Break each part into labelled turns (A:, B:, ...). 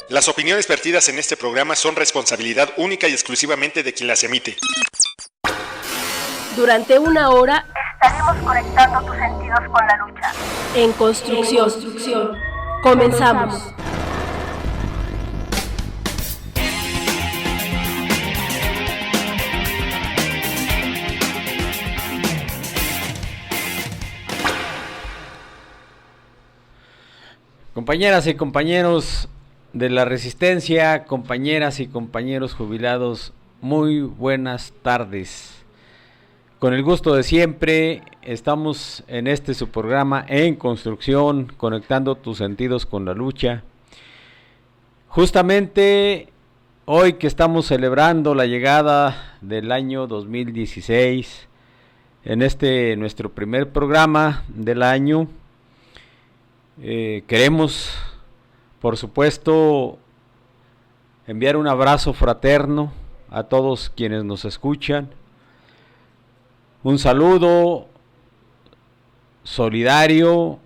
A: Las opiniones vertidas en este programa son responsabilidad única y exclusivamente de quien las emite.
B: Durante una hora
C: estaremos conectando tus sentidos con la lucha.
B: En construcción. Comenzamos.
D: Compañeras y compañeros de la Resistencia, compañeras y compañeros jubilados, muy buenas tardes. Con el gusto de siempre, estamos en este su programa En Construcción, conectando tus sentidos con la lucha. Justamente hoy que estamos celebrando la llegada del año 2016, en este nuestro primer programa del año, queremos, por supuesto, enviar un abrazo fraterno a todos quienes nos escuchan. Un saludo solidario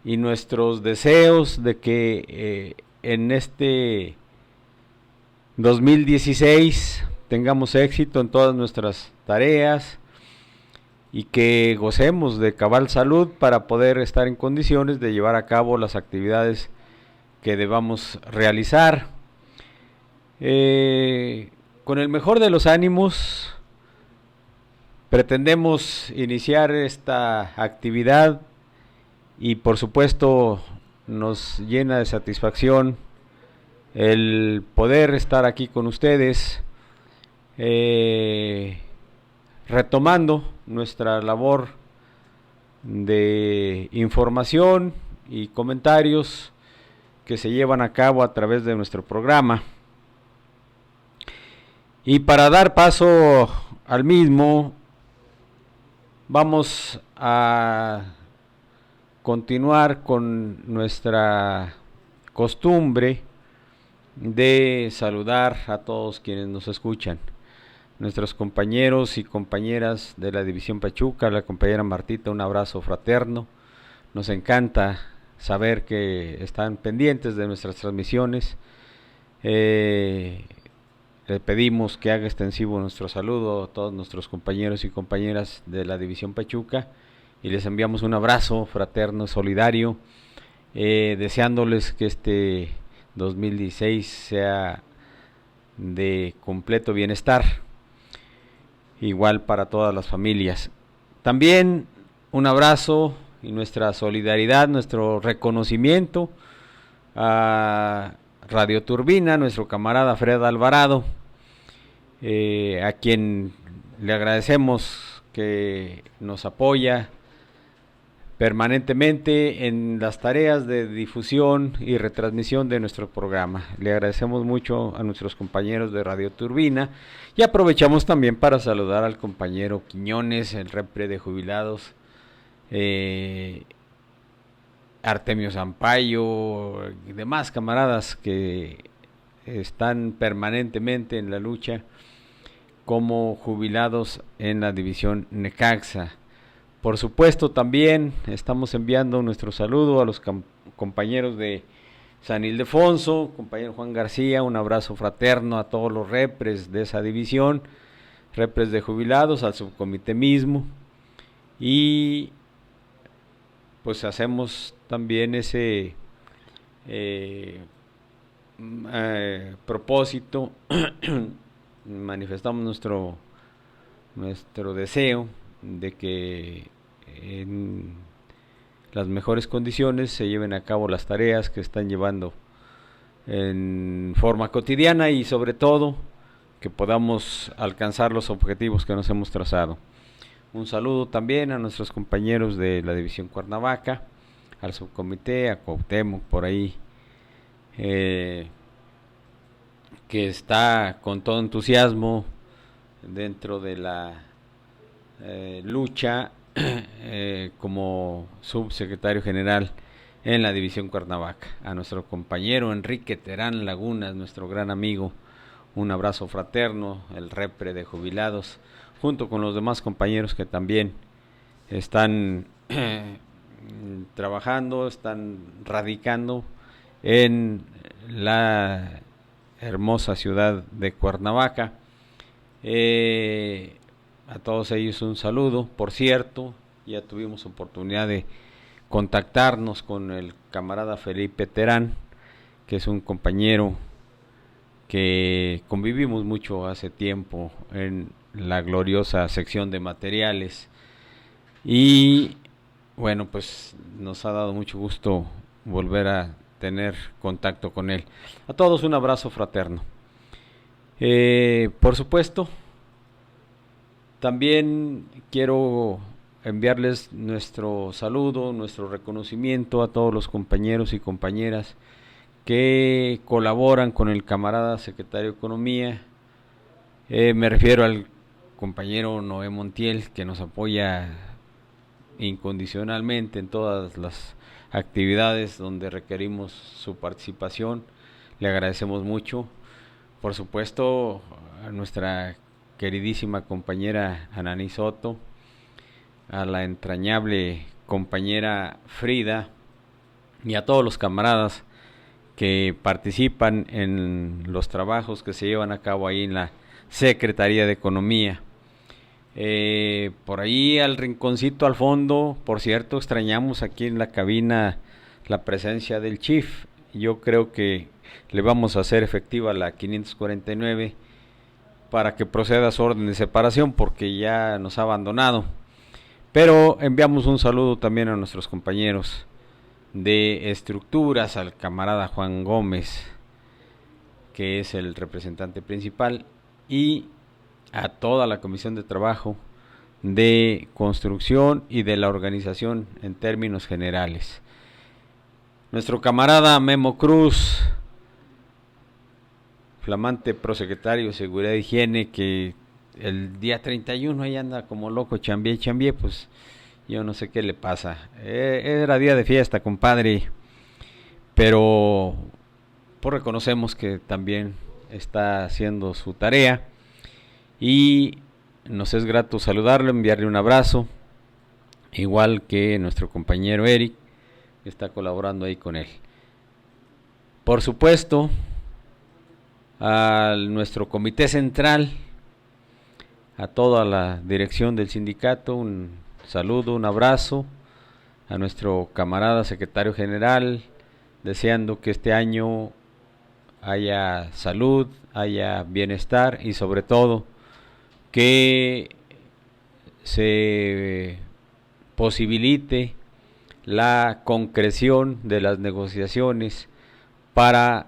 D: y nuestros deseos de que en este 2016 tengamos éxito en todas nuestras tareas y que gocemos de cabal salud para poder estar en condiciones de llevar a cabo las actividades que debamos realizar. Con el mejor de los ánimos, pretendemos iniciar esta actividad y por supuesto nos llena de satisfacción el poder estar aquí con ustedes, retomando nuestra labor de información y comentarios que se llevan a cabo a través de nuestro programa. Y para dar paso al mismo, vamos a continuar con nuestra costumbre de saludar a todos quienes nos escuchan. Nuestros compañeros y compañeras de la División Pachuca, la compañera Martita, un abrazo fraterno. Nos encanta saber que están pendientes de nuestras transmisiones. Le pedimos que haga extensivo nuestro saludo a todos nuestros compañeros y compañeras de la División Pachuca y les enviamos un abrazo fraterno, solidario, deseándoles que este 2016 sea de completo bienestar, igual para todas las familias. También un abrazo y nuestra solidaridad, nuestro reconocimiento a Radio Turbina, nuestro camarada Fred Alvarado, a quien le agradecemos que nos apoya permanentemente en las tareas de difusión y retransmisión de nuestro programa. Le agradecemos mucho a nuestros compañeros de Radio Turbina y aprovechamos también para saludar al compañero Quiñones, el repre de jubilados, Artemio Zampayo y demás camaradas que están permanentemente en la lucha como jubilados en la división Necaxa. Por supuesto, también estamos enviando nuestro saludo a los compañeros de San Ildefonso, compañero Juan García, un abrazo fraterno a todos los repres de esa división, repres de jubilados, al subcomité mismo, y pues hacemos también ese propósito, manifestamos nuestro deseo de que en las mejores condiciones se lleven a cabo las tareas que están llevando en forma cotidiana y sobre todo que podamos alcanzar los objetivos que nos hemos trazado. Un saludo también a nuestros compañeros de la División Cuernavaca, al subcomité, a Cuauhtémoc por ahí, que está con todo entusiasmo dentro de la lucha como subsecretario general en la División Cuernavaca. A nuestro compañero Enrique Terán Lagunas, nuestro gran amigo, un abrazo fraterno, el repre de jubilados, junto con los demás compañeros que también están trabajando, están radicando en la hermosa ciudad de Cuernavaca. A todos ellos un saludo. Por cierto, ya tuvimos oportunidad de contactarnos con el camarada Felipe Terán, que es un compañero que convivimos mucho hace tiempo en la gloriosa sección de materiales, y bueno, pues nos ha dado mucho gusto volver a tener contacto con él. A todos un abrazo fraterno. Por supuesto, también quiero enviarles nuestro saludo, nuestro reconocimiento a todos los compañeros y compañeras que colaboran con el camarada secretario de Economía. Me refiero al compañero Noé Montiel, que nos apoya incondicionalmente en todas las actividades donde requerimos su participación. Le agradecemos mucho. Por supuesto, a nuestra queridísima compañera Ananí Soto, a la entrañable compañera Frida y a todos los camaradas que participan en los trabajos que se llevan a cabo ahí en la Secretaría de Economía. Por ahí al rinconcito al fondo, por cierto, extrañamos aquí en la cabina la presencia del Chief. Yo creo que le vamos a hacer efectiva la 549 para que proceda a su orden de separación, porque ya nos ha abandonado. Pero enviamos un saludo también a nuestros compañeros de estructuras, al camarada Juan Gómez, que es el representante principal, y a toda la comisión de trabajo de construcción y de la organización en términos generales. Nuestro camarada Memo Cruz, flamante prosecretario de Seguridad e Higiene, que el día 31 ahí anda como loco, chambié, pues yo no sé qué le pasa. Era día de fiesta, compadre, pero pues reconocemos que también está haciendo su tarea y nos es grato saludarlo, enviarle un abrazo, igual que nuestro compañero Eric, que está colaborando ahí con él. Por supuesto, a nuestro comité central, a toda la dirección del sindicato, un saludo, un abrazo, a nuestro camarada secretario general, deseando que este año haya salud, haya bienestar y sobre todo que se posibilite la concreción de las negociaciones para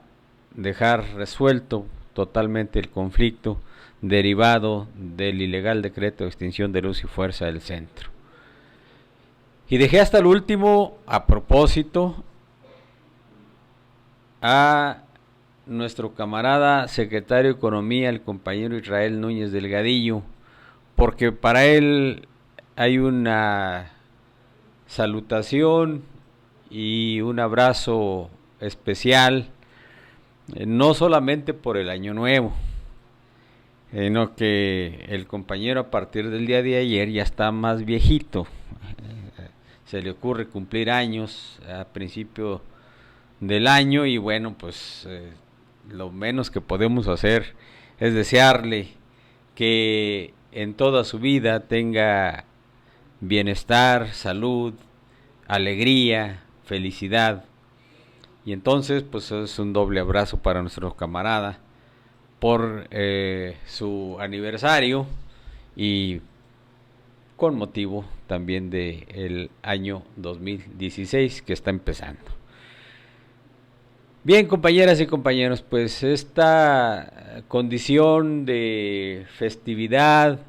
D: dejar resuelto totalmente el conflicto derivado del ilegal decreto de extinción de luz y fuerza del centro. Y dejé hasta el último, a propósito, a nuestro camarada secretario de Economía, el compañero Israel Núñez Delgadillo, porque para él hay una salutación y un abrazo especial, no solamente por el año nuevo, sino que el compañero a partir del día de ayer ya está más viejito. Se le ocurre cumplir años a principio del año y bueno, pues lo menos que podemos hacer es desearle que en toda su vida tenga bienestar, salud, alegría, felicidad. Y entonces pues es un doble abrazo para nuestro camarada por su aniversario y con motivo también del año 2016 que está empezando. Bien, compañeras y compañeros, pues esta condición de festividad,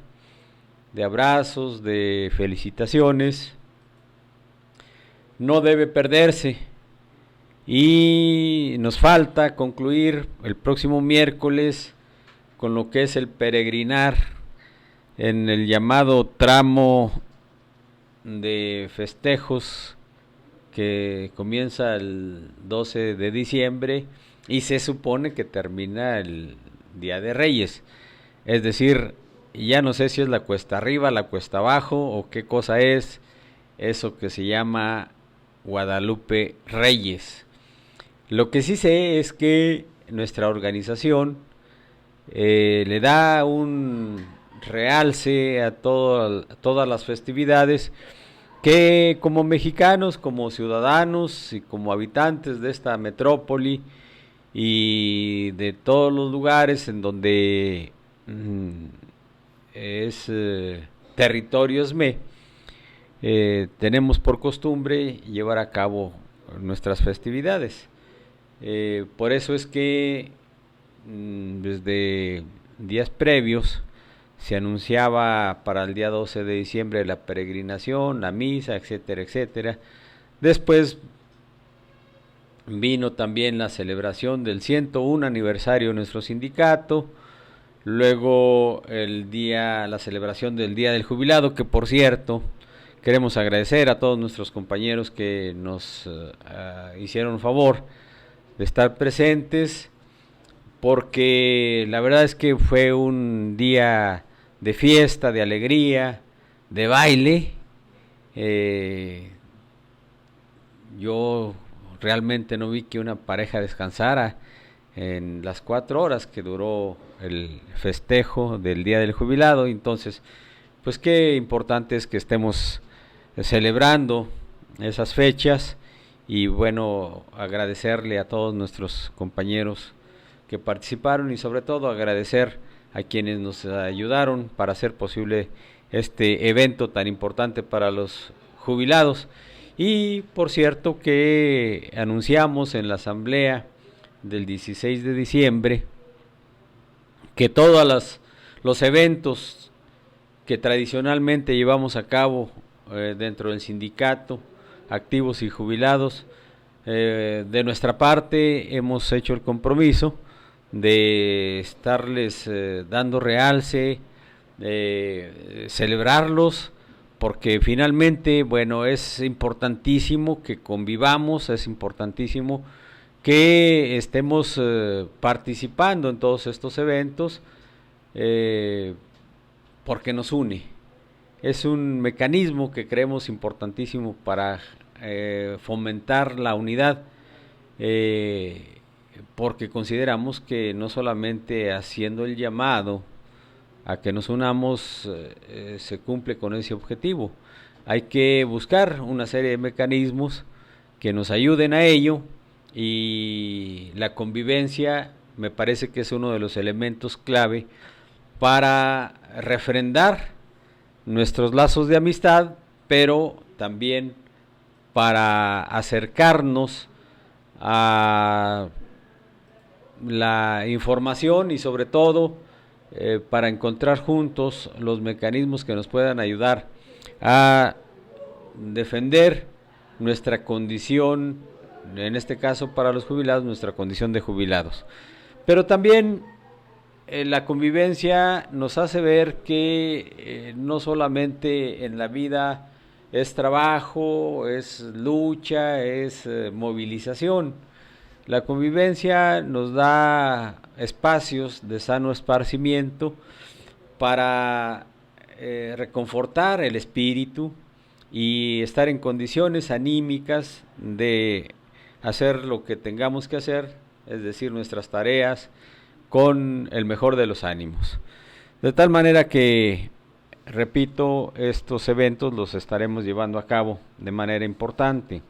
D: de abrazos, de felicitaciones, no debe perderse. Y nos falta concluir el próximo miércoles con lo que es el peregrinar en el llamado tramo de festejos que comienza el 12 de diciembre y se supone que termina el Día de Reyes. Es decir, ya no sé si es la cuesta arriba, la cuesta abajo o qué cosa es eso que se llama Guadalupe Reyes. Lo que sí sé es que nuestra organización le da un realce a todas las festividades que como mexicanos, como ciudadanos y como habitantes de esta metrópoli y de todos los lugares en donde es territorio SME, tenemos por costumbre llevar a cabo nuestras festividades. Por eso es que desde días previos se anunciaba para el día 12 de diciembre la peregrinación, la misa, etcétera, etcétera. Después vino también la celebración del 101 aniversario de nuestro sindicato. Luego la celebración del Día del Jubilado, que por cierto queremos agradecer a todos nuestros compañeros que nos hicieron favor de estar presentes, porque la verdad es que fue un día de fiesta, de alegría, de baile. Yo realmente no vi que una pareja descansara en las 4 horas que duró el festejo del Día del Jubilado. Entonces, pues qué importante es que estemos celebrando esas fechas y bueno, agradecerle a todos nuestros compañeros que participaron y sobre todo agradecer a quienes nos ayudaron para hacer posible este evento tan importante para los jubilados. Y por cierto que anunciamos en la asamblea del 16 de diciembre que todos los eventos que tradicionalmente llevamos a cabo dentro del sindicato, activos y jubilados, de nuestra parte hemos hecho el compromiso de estarles dando realce, celebrarlos, porque finalmente, bueno, es importantísimo que convivamos, es importantísimo que estemos participando en todos estos eventos, porque nos une. Es un mecanismo que creemos importantísimo para fomentar la unidad, porque consideramos que no solamente haciendo el llamado a que nos unamos se cumple con ese objetivo. Hay que buscar una serie de mecanismos que nos ayuden a ello, y la convivencia me parece que es uno de los elementos clave para refrendar nuestros lazos de amistad, pero también para acercarnos a la información y sobre todo para encontrar juntos los mecanismos que nos puedan ayudar a defender nuestra condición, en este caso para los jubilados, nuestra condición de jubilados. Pero también la convivencia nos hace ver que no solamente en la vida es trabajo, es lucha, es movilización. La convivencia nos da espacios de sano esparcimiento para reconfortar el espíritu y estar en condiciones anímicas de hacer lo que tengamos que hacer, es decir, nuestras tareas, con el mejor de los ánimos. De tal manera que, repito, estos eventos los estaremos llevando a cabo de manera importante.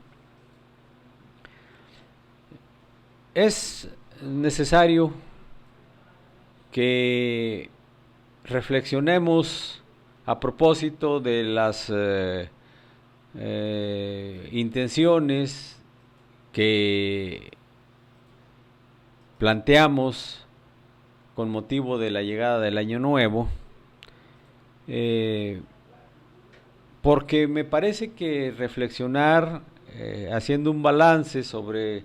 D: Es necesario que reflexionemos a propósito de las intenciones que planteamos con motivo de la llegada del Año Nuevo, porque me parece que reflexionar haciendo un balance sobre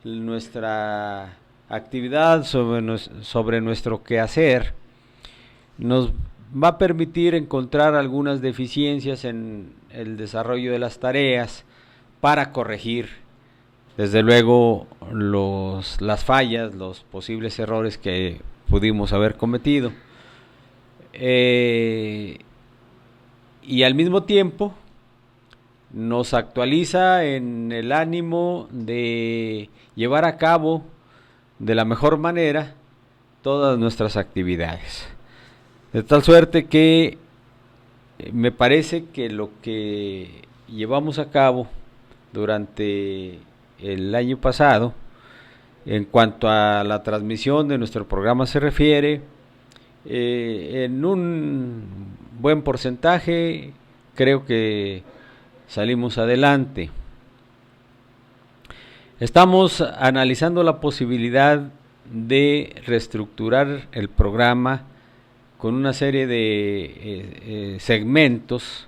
D: nuestra actividad, sobre nuestro quehacer, nos va a permitir encontrar algunas deficiencias en el desarrollo de las tareas para corregir, desde luego, las fallas, los posibles errores que pudimos haber cometido. Y al mismo tiempo nos actualiza en el ánimo de llevar a cabo de la mejor manera todas nuestras actividades. De tal suerte que me parece que lo que llevamos a cabo durante el año pasado, en cuanto a la transmisión de nuestro programa se refiere, en un buen porcentaje creo que salimos adelante. Estamos analizando la posibilidad de reestructurar el programa con una serie de segmentos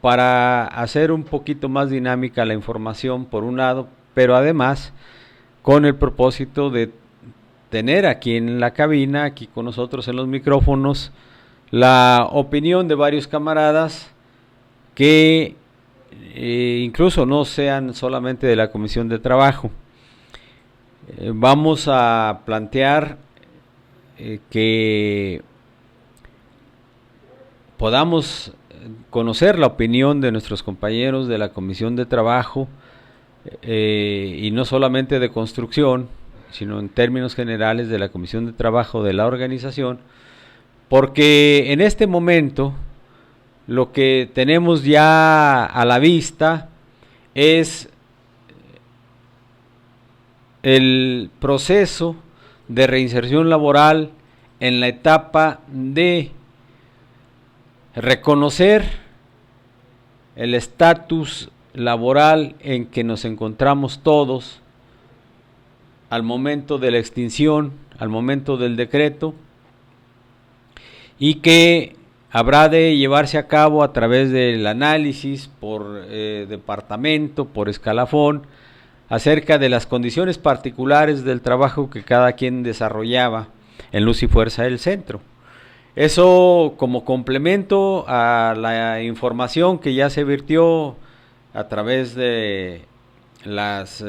D: para hacer un poquito más dinámica la información por un lado, pero además con el propósito de tener aquí en la cabina, aquí con nosotros en los micrófonos, la opinión de varios camaradas que incluso no sean solamente de la Comisión de Trabajo. Vamos a plantear que podamos conocer la opinión de nuestros compañeros de la Comisión de Trabajo, y no solamente de construcción, sino en términos generales de la Comisión de Trabajo de la organización, porque en este momento lo que tenemos ya a la vista es el proceso de reinserción laboral en la etapa de reconocer el estatus laboral en que nos encontramos todos al momento de la extinción, al momento del decreto, y que habrá de llevarse a cabo a través del análisis por departamento, por escalafón, acerca de las condiciones particulares del trabajo que cada quien desarrollaba en Luz y Fuerza del Centro. Eso como complemento a la información que ya se vertió a través de las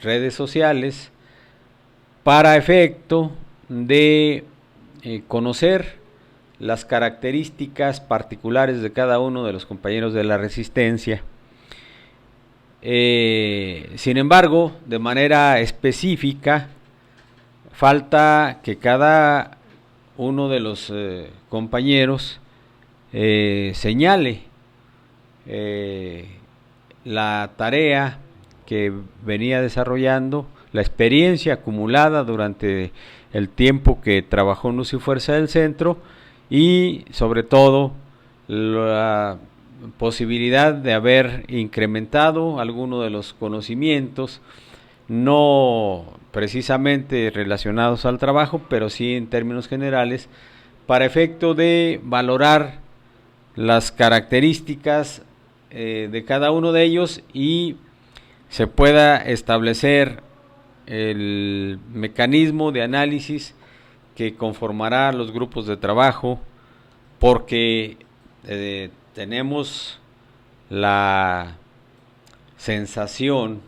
D: redes sociales para efecto de conocer las características particulares de cada uno de los compañeros de la Resistencia. Sin embargo, de manera específica, falta que cada uno de los compañeros señale la tarea que venía desarrollando, la experiencia acumulada durante el tiempo que trabajó en Luz y Fuerza del Centro, y sobre todo la posibilidad de haber incrementado alguno de los conocimientos, no precisamente relacionados al trabajo, pero sí en términos generales, para efecto de valorar las características de cada uno de ellos y se pueda establecer el mecanismo de análisis que conformará los grupos de trabajo, porque tenemos la sensación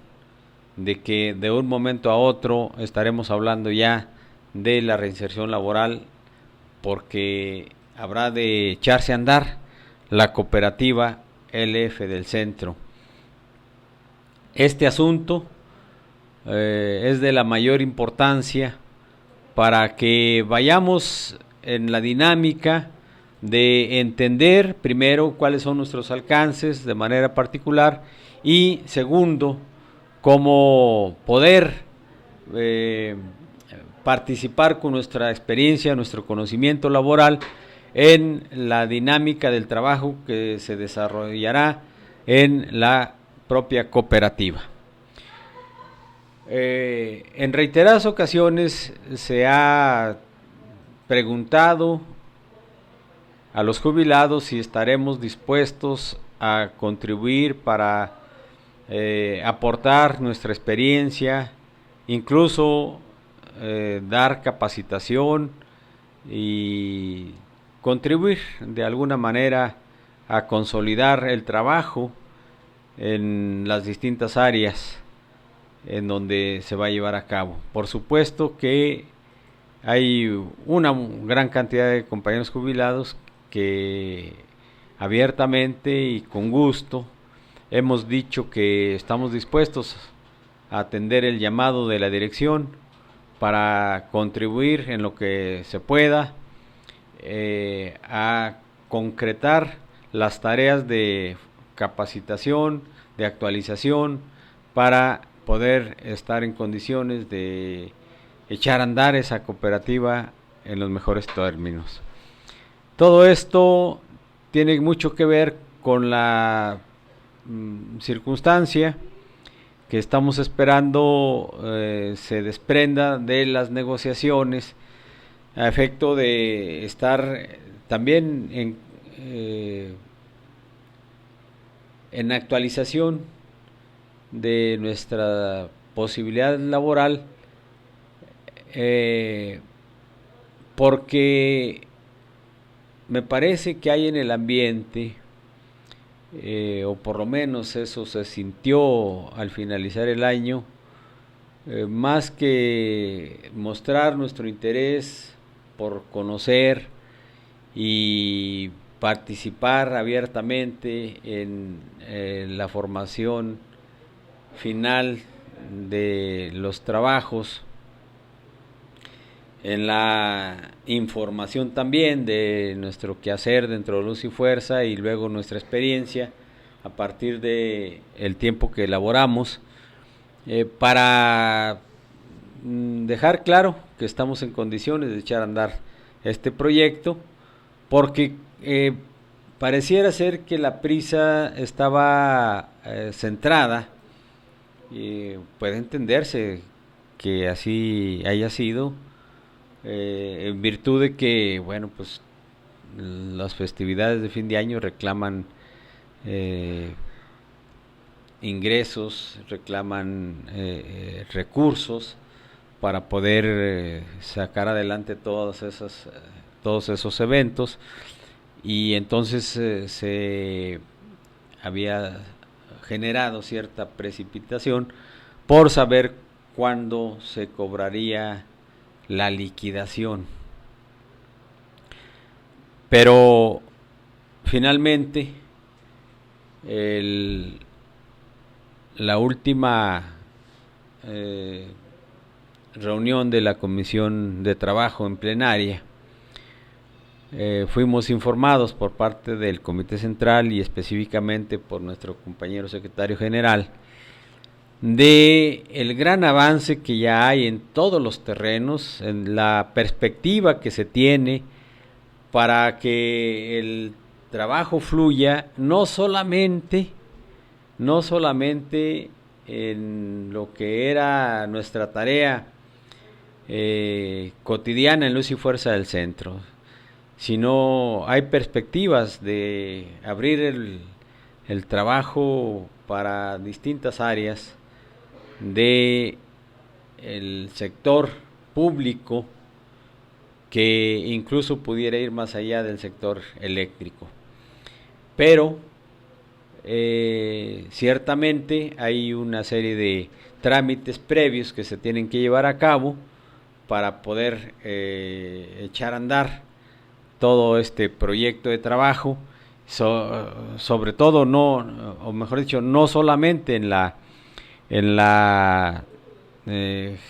D: de que de un momento a otro estaremos hablando ya de la reinserción laboral, porque habrá de echarse a andar la cooperativa LF del Centro. Este asunto es de la mayor importancia para que vayamos en la dinámica de entender primero cuáles son nuestros alcances de manera particular, y segundo, cómo poder participar con nuestra experiencia, nuestro conocimiento laboral en la dinámica del trabajo que se desarrollará en la propia cooperativa. En reiteradas ocasiones se ha preguntado a los jubilados si estaremos dispuestos a contribuir para aportar nuestra experiencia, incluso dar capacitación y contribuir de alguna manera a consolidar el trabajo en las distintas áreas en donde se va a llevar a cabo. Por supuesto que hay una gran cantidad de compañeros jubilados que abiertamente y con gusto hemos dicho que estamos dispuestos a atender el llamado de la dirección para contribuir en lo que se pueda a concretar las tareas de capacitación, de actualización, para poder estar en condiciones de echar a andar esa cooperativa en los mejores términos. Todo esto tiene mucho que ver con la circunstancia que estamos esperando se desprenda de las negociaciones a efecto de estar también en actualización de nuestra posibilidad laboral, porque me parece que hay en el ambiente, o por lo menos eso se sintió al finalizar el año, más que mostrar nuestro interés por conocer y participar abiertamente en la formación final de los trabajos, en la información también de nuestro quehacer dentro de Luz y Fuerza, y luego nuestra experiencia a partir de el tiempo que elaboramos, para dejar claro que estamos en condiciones de echar a andar este proyecto, porque pareciera ser que la prisa estaba centrada, y puede entenderse que así haya sido, en virtud de que, bueno, pues las festividades de fin de año reclaman ingresos, reclaman recursos para poder sacar adelante todos esos eventos, y entonces se había generado cierta precipitación por saber cuándo se cobraría la liquidación. Pero finalmente la última reunión de la Comisión de Trabajo en plenaria, fuimos informados por parte del Comité Central y específicamente por nuestro compañero secretario general de el gran avance que ya hay en todos los terrenos, en la perspectiva que se tiene para que el trabajo fluya, no solamente en lo que era nuestra tarea cotidiana en Luz y Fuerza del Centro, sino hay perspectivas de abrir el trabajo para distintas áreas de el sector público, que incluso pudiera ir más allá del sector eléctrico. Pero ciertamente hay una serie de trámites previos que se tienen que llevar a cabo para poder echar a andar todo este proyecto de trabajo, sobre todo no solamente en la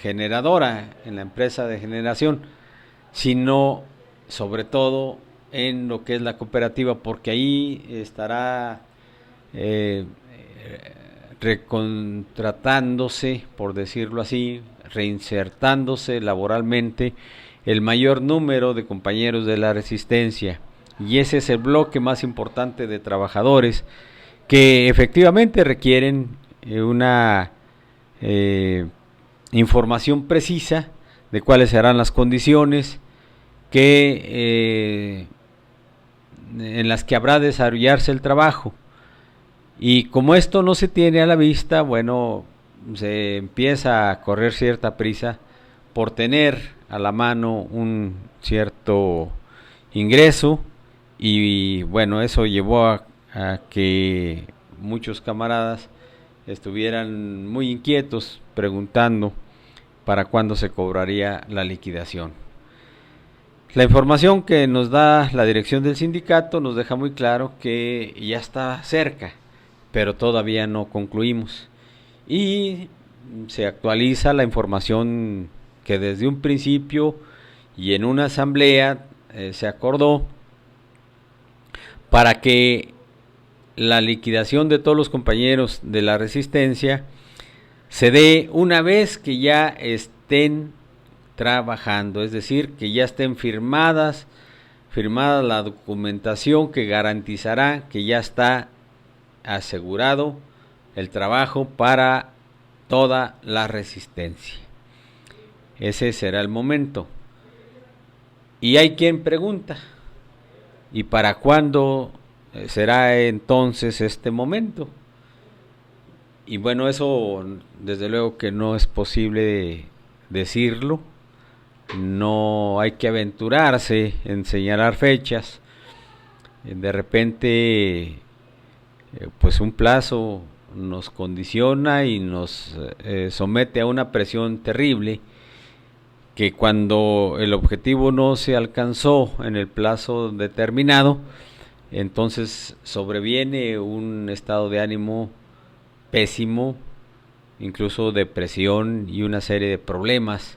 D: generadora, en la empresa de generación, sino sobre todo en lo que es la cooperativa, porque ahí estará recontratándose, por decirlo así, reinsertándose laboralmente el mayor número de compañeros de la resistencia, y ese es el bloque más importante de trabajadores que efectivamente requieren una información precisa de cuáles serán las condiciones en las que habrá de desarrollarse el trabajo. Y como esto no se tiene a la vista, bueno, se empieza a correr cierta prisa por tener a la mano un cierto ingreso, y bueno, eso llevó a que muchos camaradas estuvieran muy inquietos preguntando para cuándo se cobraría la liquidación. La información que nos da la dirección del sindicato nos deja muy claro que ya está cerca, pero todavía no concluimos. Y se actualiza la información que desde un principio y en una asamblea se acordó para que la liquidación de todos los compañeros de la resistencia se dé una vez que ya estén trabajando, es decir, que ya estén firmada la documentación que garantizará que ya está asegurado el trabajo para toda la resistencia. Ese será el momento. Y hay quien pregunta, ¿y para cuándo será entonces este momento? Y bueno, eso desde luego que no es posible decirlo, no hay que aventurarse en señalar fechas. De repente, pues un plazo nos condiciona y nos somete a una presión terrible, que cuando el objetivo no se alcanzó en el plazo determinado, entonces sobreviene un estado de ánimo pésimo, incluso depresión y una serie de problemas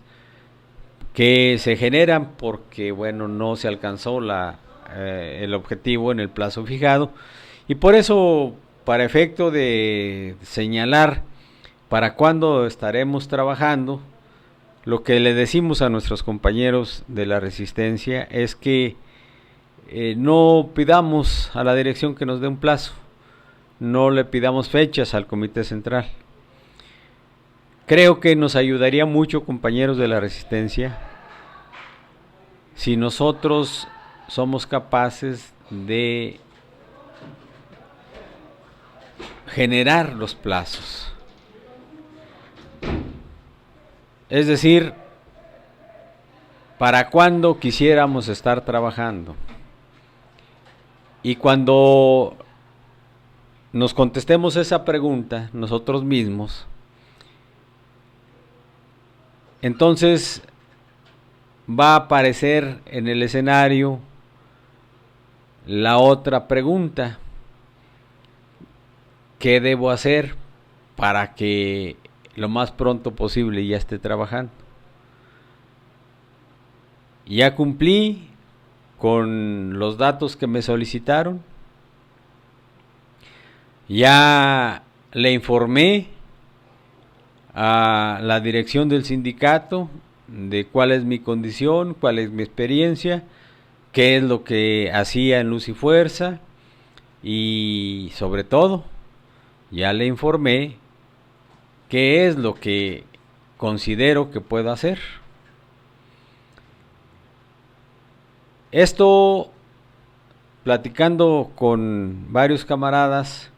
D: que se generan porque, bueno, no se alcanzó el objetivo en el plazo fijado. Y por eso, para efecto de señalar para cuándo estaremos trabajando, lo que le decimos a nuestros compañeros de la resistencia es que no pidamos a la dirección que nos dé un plazo, no le pidamos fechas al Comité Central. Creo que nos ayudaría mucho, compañeros de la resistencia, si nosotros somos capaces de generar los plazos. Es decir, ¿para cuándo quisiéramos estar trabajando? Y cuando nos contestemos esa pregunta nosotros mismos, entonces va a aparecer en el escenario la otra pregunta: ¿qué debo hacer para que lo más pronto posible ya esté trabajando? Ya cumplí con los datos que me solicitaron, ya le informé a la dirección del sindicato de cuál es mi condición, cuál es mi experiencia, qué es lo que hacía en Luz y Fuerza, y sobre todo ya le informé qué es lo que considero que puedo hacer. Esto, platicando con varios camaradas,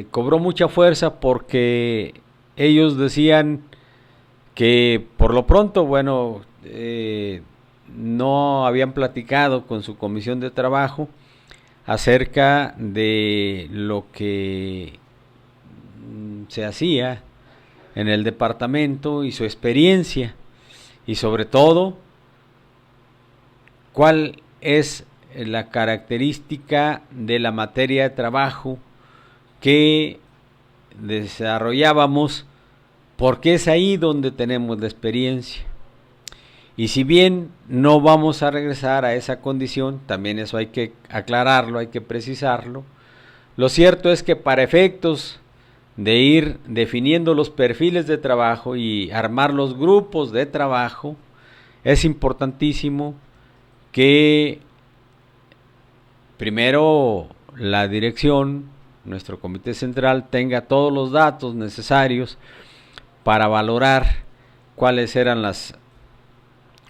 D: cobró mucha fuerza porque ellos decían que por lo pronto, bueno, no habían platicado con su comisión de trabajo acerca de lo que se hacía en el departamento y su experiencia, y sobre todo cuál es la característica de la materia de trabajo que desarrollábamos, porque es ahí donde tenemos la experiencia. Y si bien no vamos a regresar a esa condición, también eso hay que aclararlo, hay que precisarlo. Lo cierto es que para efectos de ir definiendo los perfiles de trabajo y armar los grupos de trabajo, es importantísimo que primero la dirección, nuestro comité central, tenga todos los datos necesarios para valorar cuáles eran las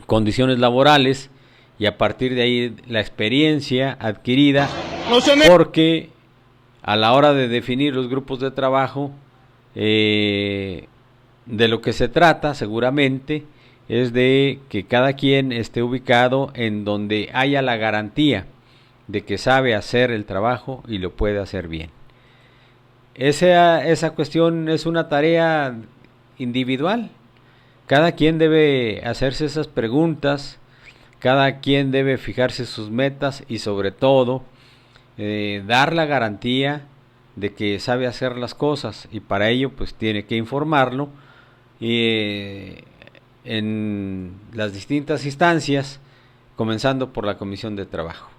D: condiciones laborales y a partir de ahí la experiencia adquirida, porque a la hora de definir los grupos de trabajo, de lo que se trata seguramente es de que cada quien esté ubicado en donde haya la garantía de que sabe hacer el trabajo y lo puede hacer bien. Esa cuestión es una tarea individual. Cada quien debe hacerse esas preguntas, cada quien debe fijarse sus metas y sobre todo dar la garantía de que sabe hacer las cosas, y para ello pues tiene que informarlo en las distintas instancias, comenzando por la Comisión de Trabajo.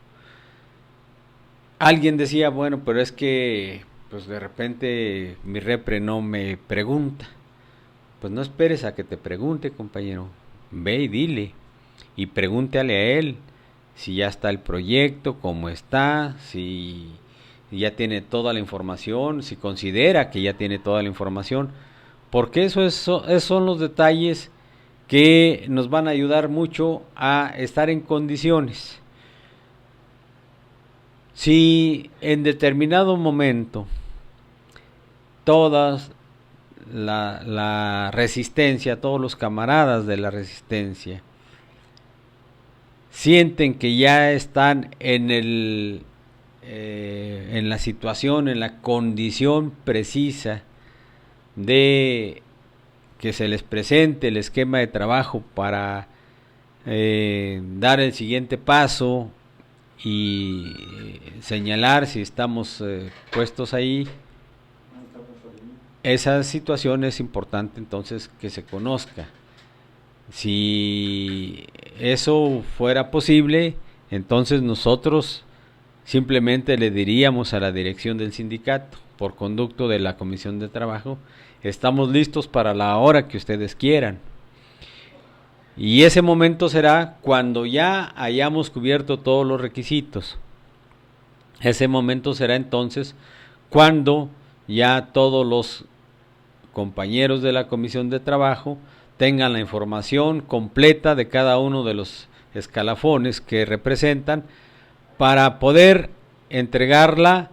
D: Alguien decía, bueno, pero es que pues de repente mi repre no me pregunta. Pues no esperes a que te pregunte, compañero. Ve y dile, y pregúntale a él si ya está el proyecto, cómo está, si ya tiene toda la información, si considera que ya tiene toda la información, porque esos son los detalles que nos van a ayudar mucho a estar en condiciones. Si en determinado momento toda la resistencia, todos los camaradas de la resistencia sienten que ya están en la situación, en la condición precisa de que se les presente el esquema de trabajo para dar el siguiente paso y señalar si estamos puestos ahí, esa situación es importante entonces que se conozca. Si eso fuera posible, entonces nosotros simplemente le diríamos a la dirección del sindicato, por conducto de la Comisión de Trabajo, estamos listos para la hora que ustedes quieran. Y ese momento será cuando ya hayamos cubierto todos los requisitos. Ese momento será entonces cuando ya todos los compañeros de la Comisión de Trabajo tengan la información completa de cada uno de los escalafones que representan para poder entregarla,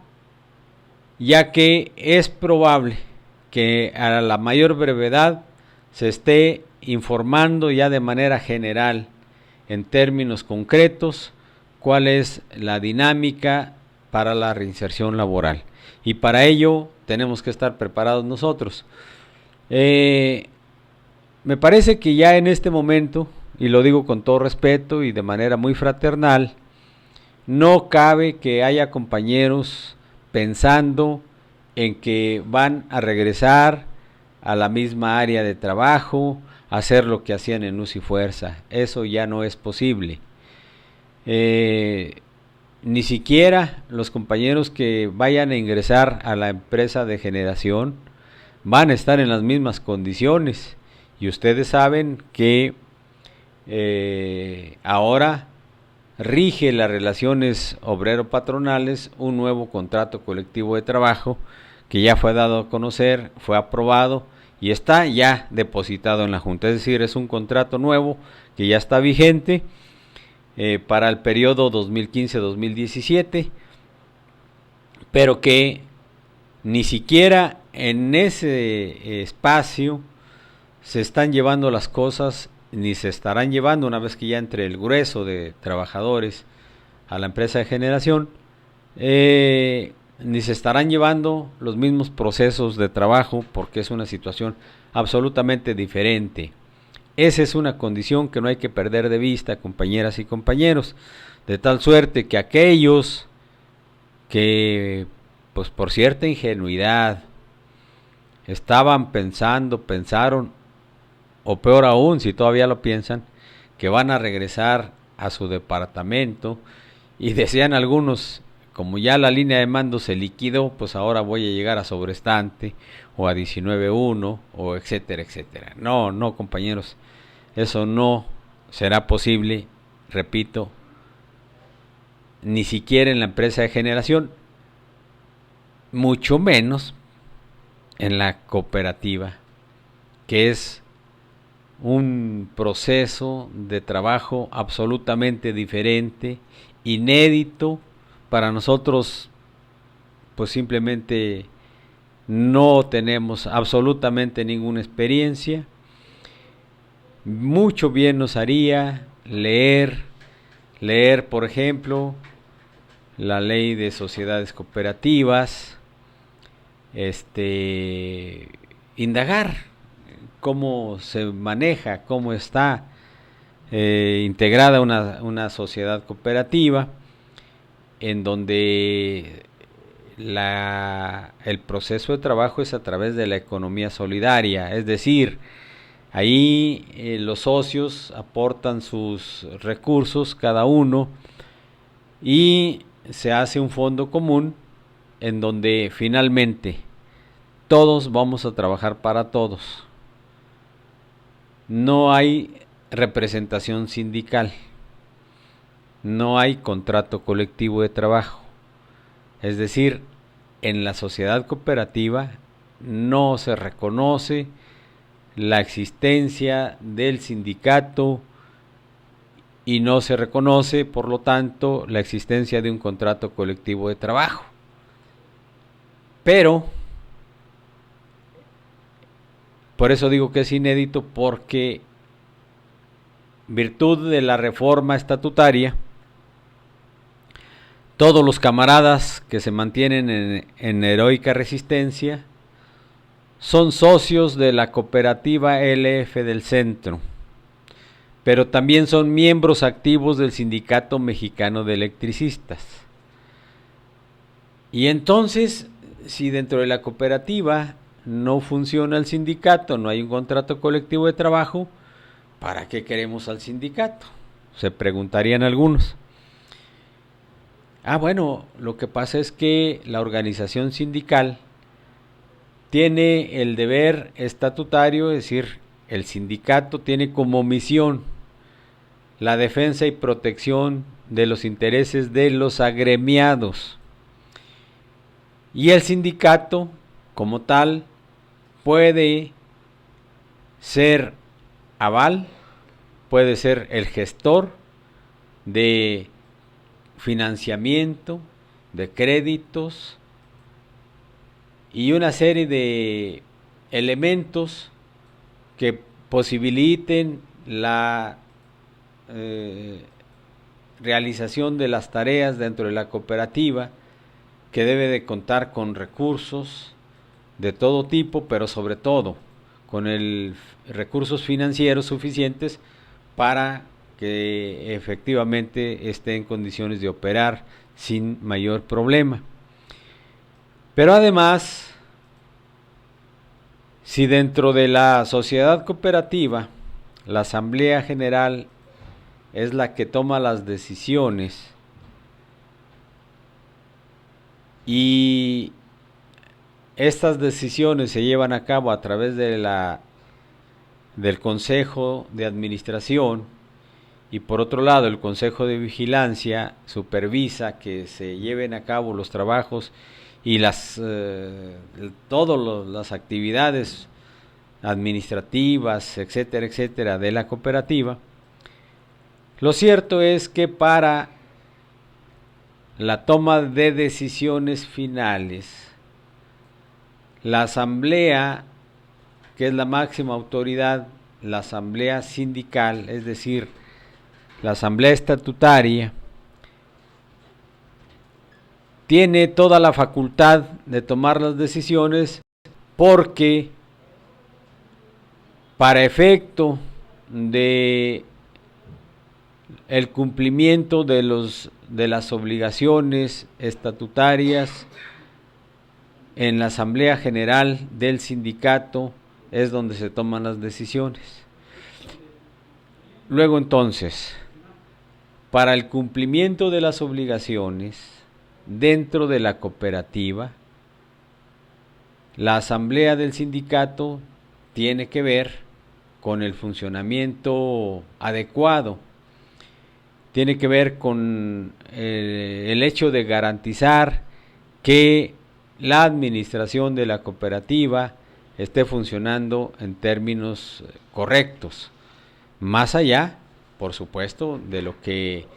D: ya que es probable que a la mayor brevedad se esté informando ya de manera general, en términos concretos, cuál es la dinámica para la reinserción laboral. Y para ello tenemos que estar preparados nosotros. Me parece que ya en este momento, y lo digo con todo respeto y de manera muy fraternal, no cabe que haya compañeros pensando en que van a regresar a la misma área de trabajo, a hacer lo que hacían en Luz y Fuerza. Eso ya no es posible. Ni siquiera los compañeros que vayan a ingresar a la empresa de generación van a estar en las mismas condiciones. Y ustedes saben que ahora rige las relaciones obrero-patronales un nuevo contrato colectivo de trabajo que ya fue dado a conocer, fue aprobado y está ya depositado en la Junta. Es decir, es un contrato nuevo que ya está vigente para el periodo 2015-2017, pero que ni siquiera en ese espacio se están llevando las cosas, ni se estarán llevando una vez que ya entre el grueso de trabajadores a la empresa de generación, ni se estarán llevando los mismos procesos de trabajo, porque es una situación absolutamente diferente. Esa es una condición que no hay que perder de vista, compañeras y compañeros, de tal suerte que aquellos que, pues por cierta ingenuidad, pensaron, o peor aún, si todavía lo piensan, que van a regresar a su departamento, y decían algunos, como ya la línea de mando se liquidó, pues ahora voy a llegar a sobrestante, o a 19.1, o etcétera, etcétera. No, compañeros, eso no será posible, repito, ni siquiera en la empresa de generación, mucho menos en la cooperativa, que es un proceso de trabajo absolutamente diferente, inédito. Para nosotros, pues simplemente no tenemos absolutamente ninguna experiencia. Mucho bien nos haría leer, por ejemplo, la ley de sociedades cooperativas, indagar cómo se maneja, cómo está integrada una sociedad cooperativa, en donde el proceso de trabajo es a través de la economía solidaria, es decir, ahí los socios aportan sus recursos cada uno y se hace un fondo común en donde finalmente todos vamos a trabajar para todos. No hay representación sindical, no hay contrato colectivo de trabajo. Es decir, en la sociedad cooperativa no se reconoce la existencia del sindicato y no se reconoce, por lo tanto, la existencia de un contrato colectivo de trabajo. Pero, por eso digo que es inédito, porque virtud de la reforma estatutaria, todos los camaradas que se mantienen en heroica resistencia son socios de la cooperativa LF del Centro, pero también son miembros activos del Sindicato Mexicano de Electricistas. Y entonces, si dentro de la cooperativa no funciona el sindicato, no hay un contrato colectivo de trabajo, ¿para qué queremos al sindicato?, se preguntarían algunos. Bueno, lo que pasa es que la organización sindical tiene el deber estatutario, es decir, el sindicato tiene como misión la defensa y protección de los intereses de los agremiados. Y el sindicato, como tal, puede ser aval, puede ser el gestor de financiamiento, de créditos y una serie de elementos que posibiliten la realización de las tareas dentro de la cooperativa, que debe de contar con recursos de todo tipo, pero sobre todo con recursos financieros suficientes para que efectivamente esté en condiciones de operar sin mayor problema. Pero además, si dentro de la sociedad cooperativa la Asamblea General es la que toma las decisiones y estas decisiones se llevan a cabo a través de del Consejo de Administración, y por otro lado el Consejo de Vigilancia supervisa que se lleven a cabo los trabajos y todas las actividades administrativas, etcétera, etcétera, de la cooperativa. Lo cierto es que para la toma de decisiones finales, la asamblea, que es la máxima autoridad, la asamblea sindical, es decir, la asamblea estatutaria, tiene toda la facultad de tomar las decisiones, porque para efecto de el cumplimiento de las obligaciones estatutarias en la Asamblea General del sindicato es donde se toman las decisiones. Luego entonces, para el cumplimiento de las obligaciones dentro de la cooperativa, la asamblea del sindicato tiene que ver con el funcionamiento adecuado, tiene que ver con el hecho de garantizar que la administración de la cooperativa esté funcionando en términos correctos, más allá, por supuesto, de lo que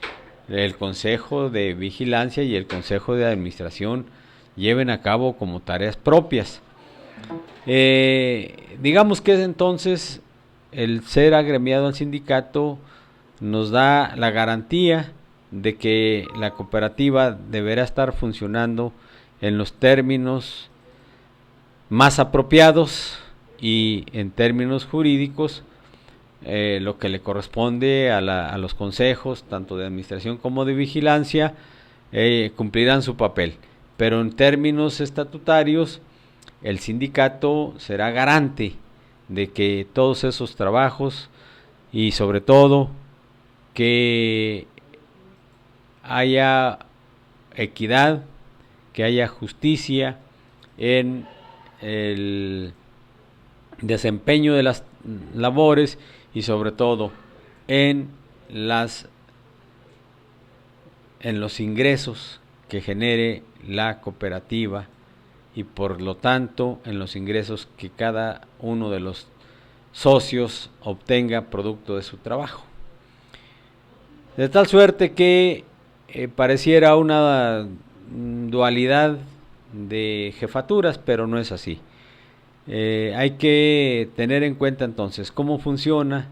D: el Consejo de Vigilancia y el Consejo de Administración lleven a cabo como tareas propias. Digamos que entonces el ser agremiado al sindicato nos da la garantía de que la cooperativa deberá estar funcionando en los términos más apropiados y en términos jurídicos, lo que le corresponde a los consejos, tanto de administración como de vigilancia, cumplirán su papel. pero en términos estatutarios el sindicato será garante de que todos esos trabajos y sobre todo que haya equidad, que haya justicia en el desempeño de las labores y sobre todo en los ingresos que genere la cooperativa y por lo tanto en los ingresos que cada uno de los socios obtenga producto de su trabajo. De tal suerte que pareciera una dualidad de jefaturas, pero no es así. Hay que tener en cuenta entonces cómo funciona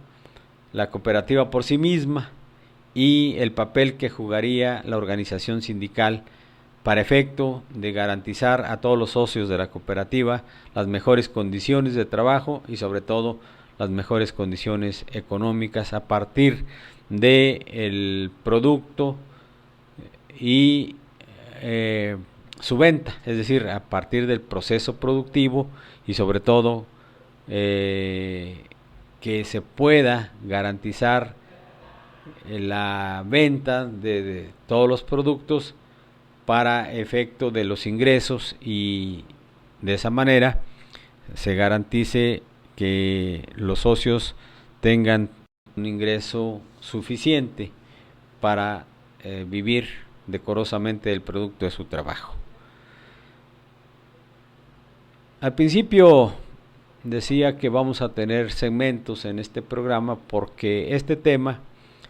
D: la cooperativa por sí misma y el papel que jugaría la organización sindical para efecto de garantizar a todos los socios de la cooperativa las mejores condiciones de trabajo y sobre todo las mejores condiciones económicas a partir del producto y su venta, es decir, a partir del proceso productivo y sobre todo que se pueda garantizar la venta de todos los productos para efecto de los ingresos y de esa manera se garantice que los socios tengan un ingreso suficiente para vivir decorosamente del producto de su trabajo. Al principio decía que vamos a tener segmentos en este programa porque este tema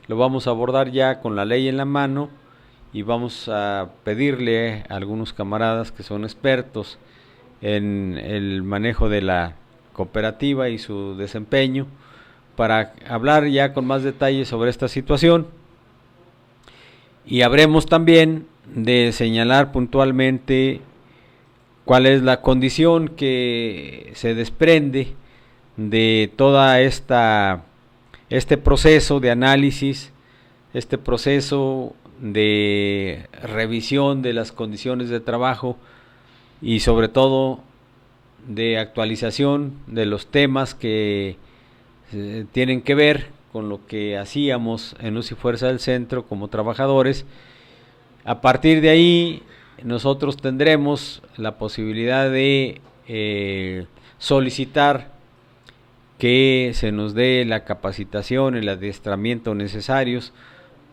D: lo vamos a abordar ya con la ley en la mano y vamos a pedirle a algunos camaradas que son expertos en el manejo de la cooperativa y su desempeño para hablar ya con más detalle sobre esta situación. Y habremos también de señalar puntualmente cuál es la condición que se desprende de toda este proceso de análisis, este proceso de revisión de las condiciones de trabajo y sobre todo de actualización de los temas que tienen que ver con lo que hacíamos en Luz y Fuerza del Centro como trabajadores. A partir de ahí nosotros tendremos la posibilidad de solicitar que se nos dé la capacitación, el adiestramiento necesarios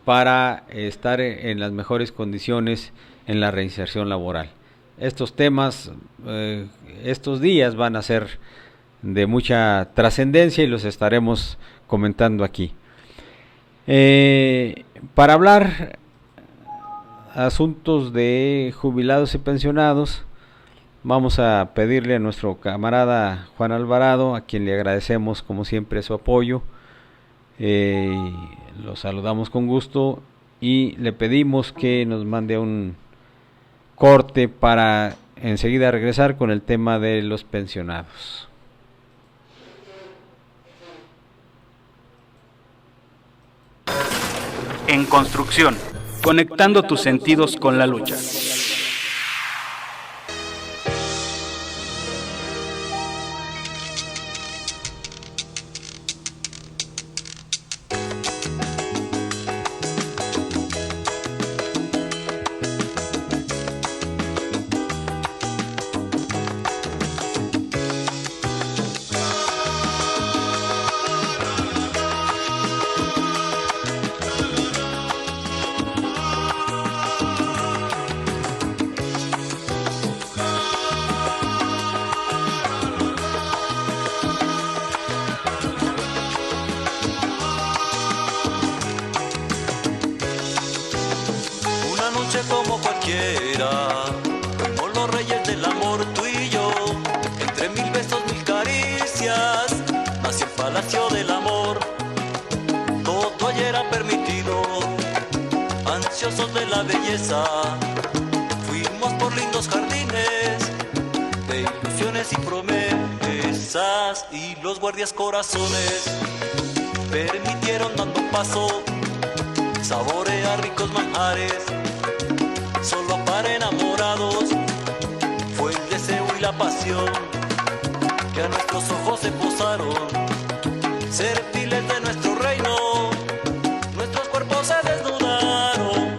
D: para estar en las mejores condiciones en la reinserción laboral. Estos temas, estos días van a ser de mucha trascendencia y los estaremos comentando aquí. Para hablar asuntos de jubilados y pensionados, vamos a pedirle a nuestro camarada Juan Alvarado, a quien le agradecemos como siempre su apoyo. Lo saludamos con gusto y le pedimos que nos mande un corte para enseguida regresar con el tema de los pensionados.
E: En construcción, conectando tus sentidos con la lucha.
F: Como cualquiera, fuimos los reyes del amor, tú y yo. Entre mil besos, mil caricias, nació el palacio del amor. Todo ayer era permitido, ansiosos de la belleza. Fuimos por lindos jardines de ilusiones y promesas, y los guardias corazones permitieron dando paso saborear ricos manjares. Solo para estar enamorados. Fue el deseo y la pasión que a nuestros ojos se posaron. Ser files de nuestro reino, nuestros cuerpos se desnudaron.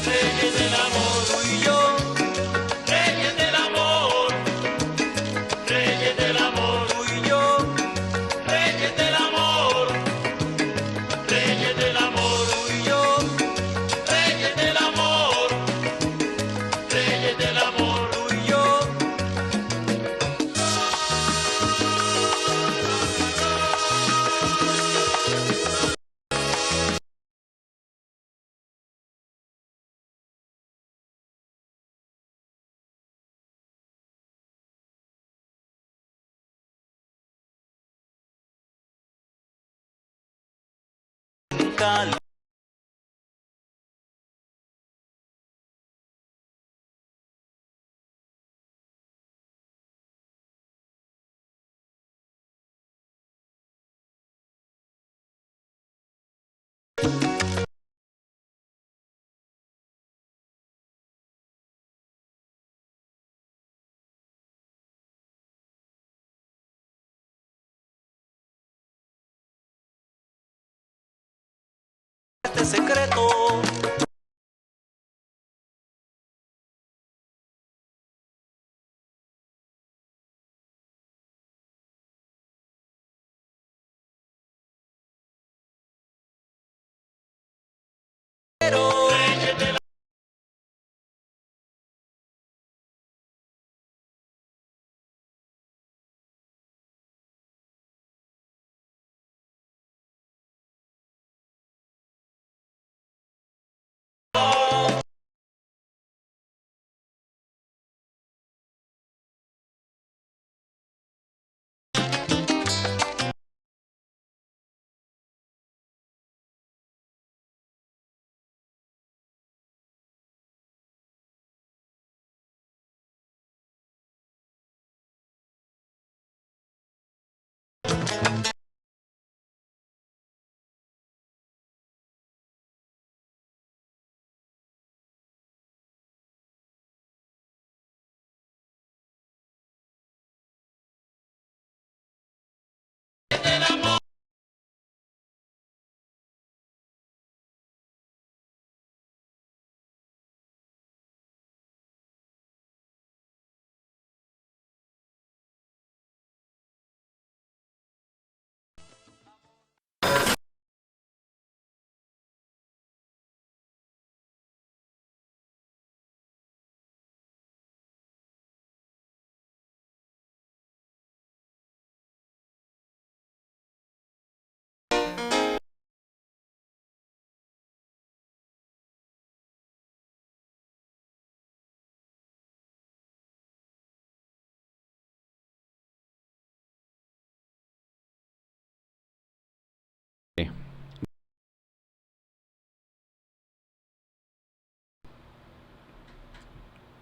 F: Reyes del amor, tú y yo. Reyes del amor. Reyes del amor, tú y yo. Reyes del amor. Reyes del amor, tú y yo. Reyes del amor. Reyes del amor, tú y yo. Cali. Este secreto. Reyes del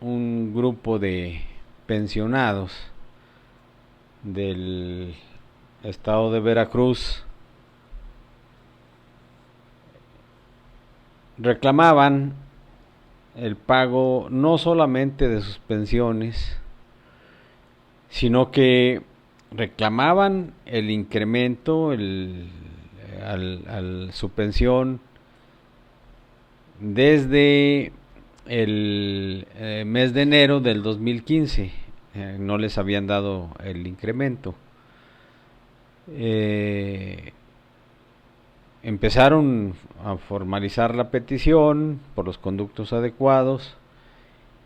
D: Un grupo de pensionados del estado de Veracruz reclamaban el pago no solamente de sus pensiones, sino que reclamaban el incremento a su pensión desde el mes de enero del 2015. No les habían dado el incremento. Empezaron a formalizar la petición por los conductos adecuados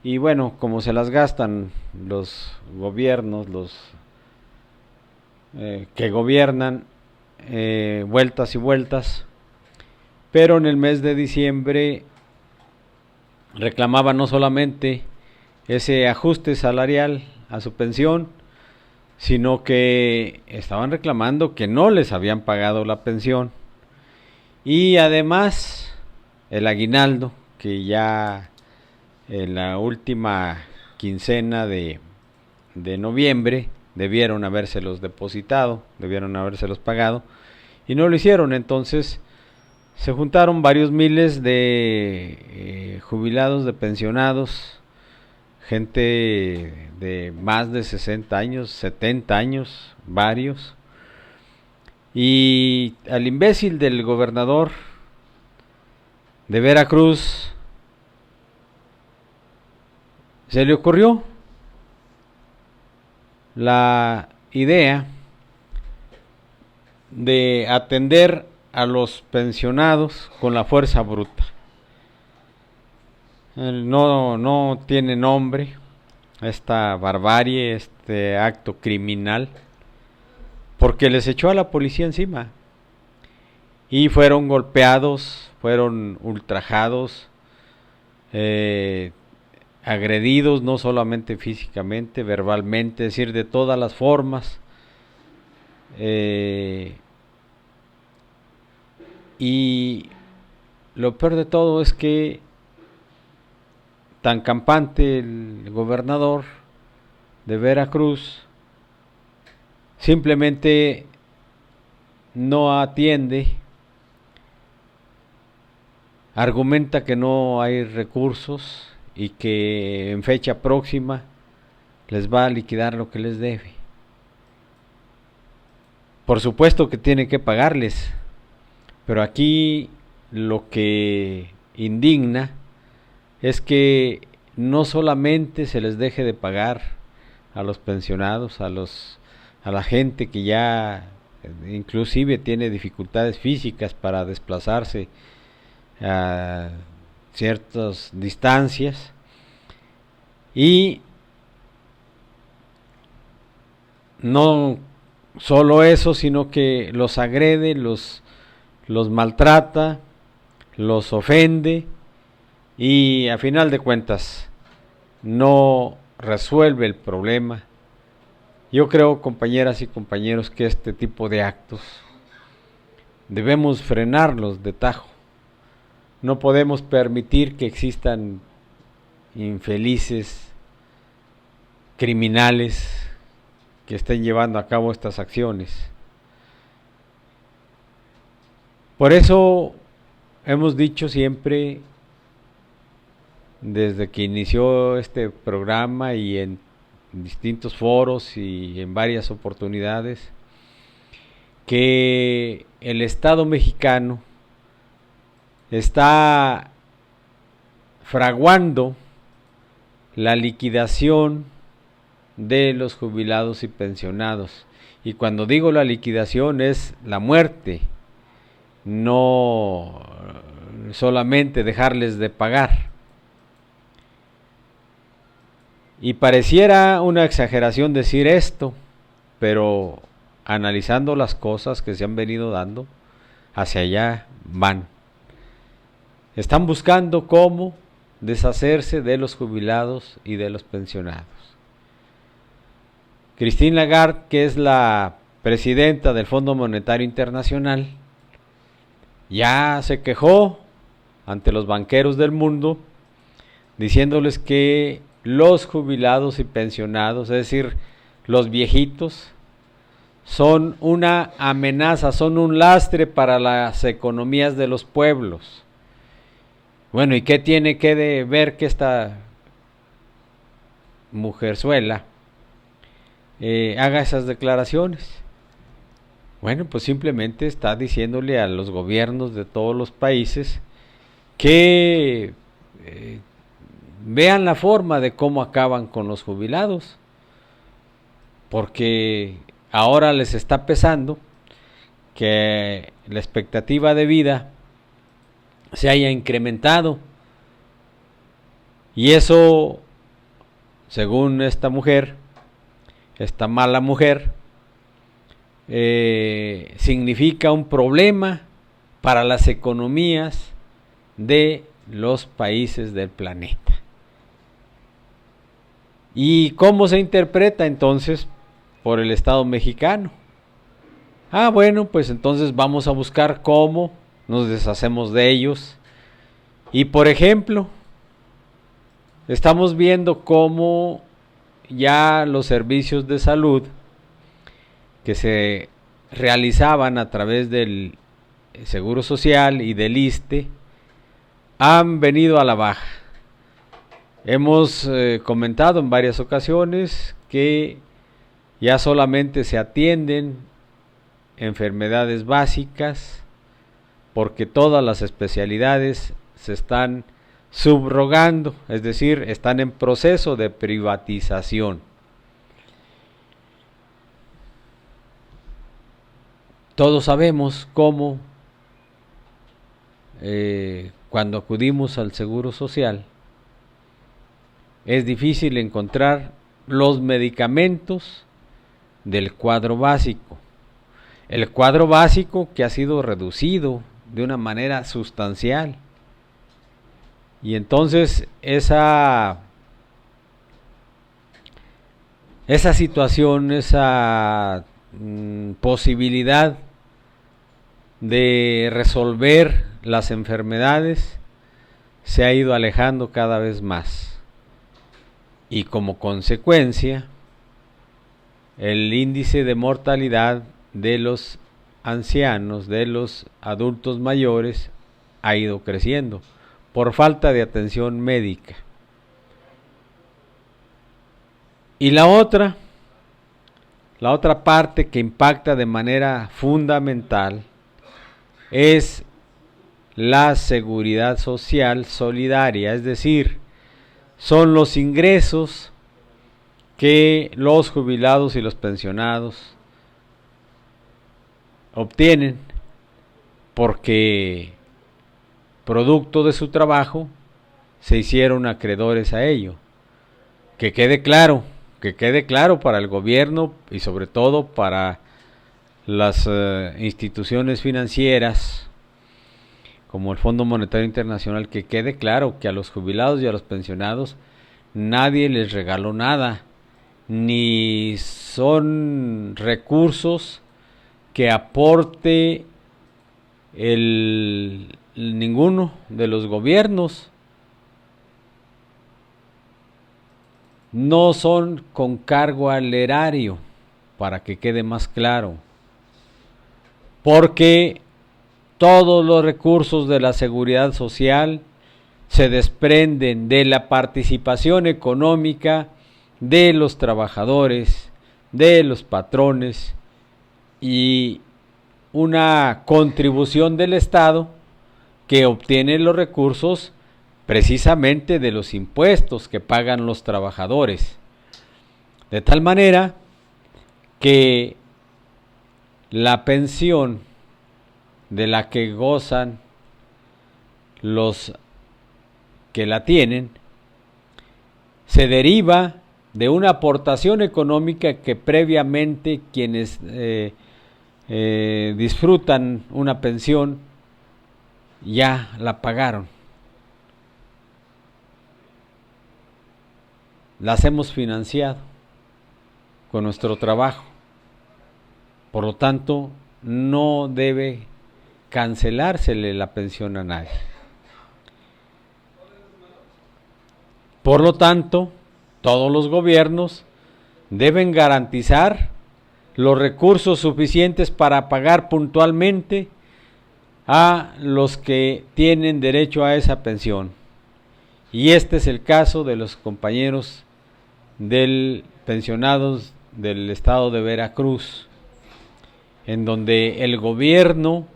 D: y bueno, como se las gastan los gobiernos, los que gobiernan, vueltas y vueltas, pero en el mes de diciembre reclamaban no solamente ese ajuste salarial a su pensión, sino que estaban reclamando que no les habían pagado la pensión y además el aguinaldo, que ya en la última quincena de de noviembre debieron habérselos depositado, debieron habérselos pagado, y no lo hicieron. Entonces se juntaron varios miles de jubilados, de pensionados, gente de más de 60 años, 70 años, varios, y al imbécil del gobernador de Veracruz se le ocurrió la idea de atender a los pensionados con la fuerza bruta. No tiene nombre esta barbarie, este acto criminal, porque les echó a la policía encima y fueron golpeados, fueron ultrajados, agredidos no solamente físicamente, verbalmente, es decir, de todas las formas. Y lo peor de todo es que tan campante el gobernador de Veracruz simplemente no atiende, argumenta que no hay recursos y que en fecha próxima les va a liquidar lo que les debe. Por supuesto que tiene que pagarles, pero aquí lo que indigna es que no solamente se les deje de pagar a los pensionados, a la gente que ya inclusive tiene dificultades físicas para desplazarse a ciertas distancias, y no solo eso, sino que los agrede, los maltrata, los ofende, y a final de cuentas no resuelve el problema. Yo creo, compañeras y compañeros, que este tipo de actos debemos frenarlos de tajo. No podemos permitir que existan infelices, criminales que estén llevando a cabo estas acciones. Por eso hemos dicho siempre, desde que inició este programa y en distintos foros y en varias oportunidades, que el Estado mexicano está fraguando la liquidación de los jubilados y pensionados. Y cuando digo la liquidación es la muerte, no solamente dejarles de pagar. Y pareciera una exageración decir esto, pero analizando las cosas que se han venido dando, hacia allá van. Están buscando cómo deshacerse de los jubilados y de los pensionados. Christine Lagarde, que es la presidenta del Fondo Monetario Internacional, ya se quejó ante los banqueros del mundo, diciéndoles que los jubilados y pensionados, es decir, los viejitos, son una amenaza, son un lastre para las economías de los pueblos. Bueno, ¿y qué tiene que ver que esta mujerzuela haga esas declaraciones? Bueno, pues simplemente está diciéndole a los gobiernos de todos los países que vean la forma de cómo acaban con los jubilados, porque ahora les está pesando que la expectativa de vida se haya incrementado, y eso, según esta mujer, esta mala mujer, significa un problema para las economías de los países del planeta. ¿Y cómo se interpreta entonces por el Estado mexicano? Bueno, pues entonces vamos a buscar cómo nos deshacemos de ellos. Y por ejemplo, estamos viendo cómo ya los servicios de salud que se realizaban a través del Seguro Social y del ISSSTE han venido a la baja. Hemos comentado en varias ocasiones que ya solamente se atienden enfermedades básicas porque todas las especialidades se están subrogando, es decir, están en proceso de privatización. Todos sabemos cómo cuando acudimos al Seguro Social es difícil encontrar los medicamentos del cuadro básico. El cuadro básico que ha sido reducido de una manera sustancial. Y entonces esa situación, esa posibilidad de resolver las enfermedades se ha ido alejando cada vez más. Y como consecuencia, el índice de mortalidad de los ancianos, de los adultos mayores, ha ido creciendo por falta de atención médica. Y la otra parte que impacta de manera fundamental es la seguridad social solidaria, es decir, son los ingresos que los jubilados y los pensionados obtienen porque producto de su trabajo se hicieron acreedores a ello. Que quede claro para el gobierno y sobre todo para las instituciones financieras como el Fondo Monetario Internacional, que quede claro que a los jubilados y a los pensionados nadie les regaló nada, ni son recursos que aporte ninguno de los gobiernos. No son con cargo al erario, para que quede más claro, porque todos los recursos de la seguridad social se desprenden de la participación económica de los trabajadores, de los patrones y una contribución del Estado que obtiene los recursos precisamente de los impuestos que pagan los trabajadores. De tal manera que la pensión de la que gozan los que la tienen se deriva de una aportación económica que previamente quienes disfrutan una pensión ya la pagaron. Las hemos financiado con nuestro trabajo. Por lo tanto, no debe cancelársele la pensión a nadie. Por lo tanto, todos los gobiernos deben garantizar los recursos suficientes para pagar puntualmente a los que tienen derecho a esa pensión. Y este es el caso de los compañeros pensionados del estado de Veracruz, en donde el gobierno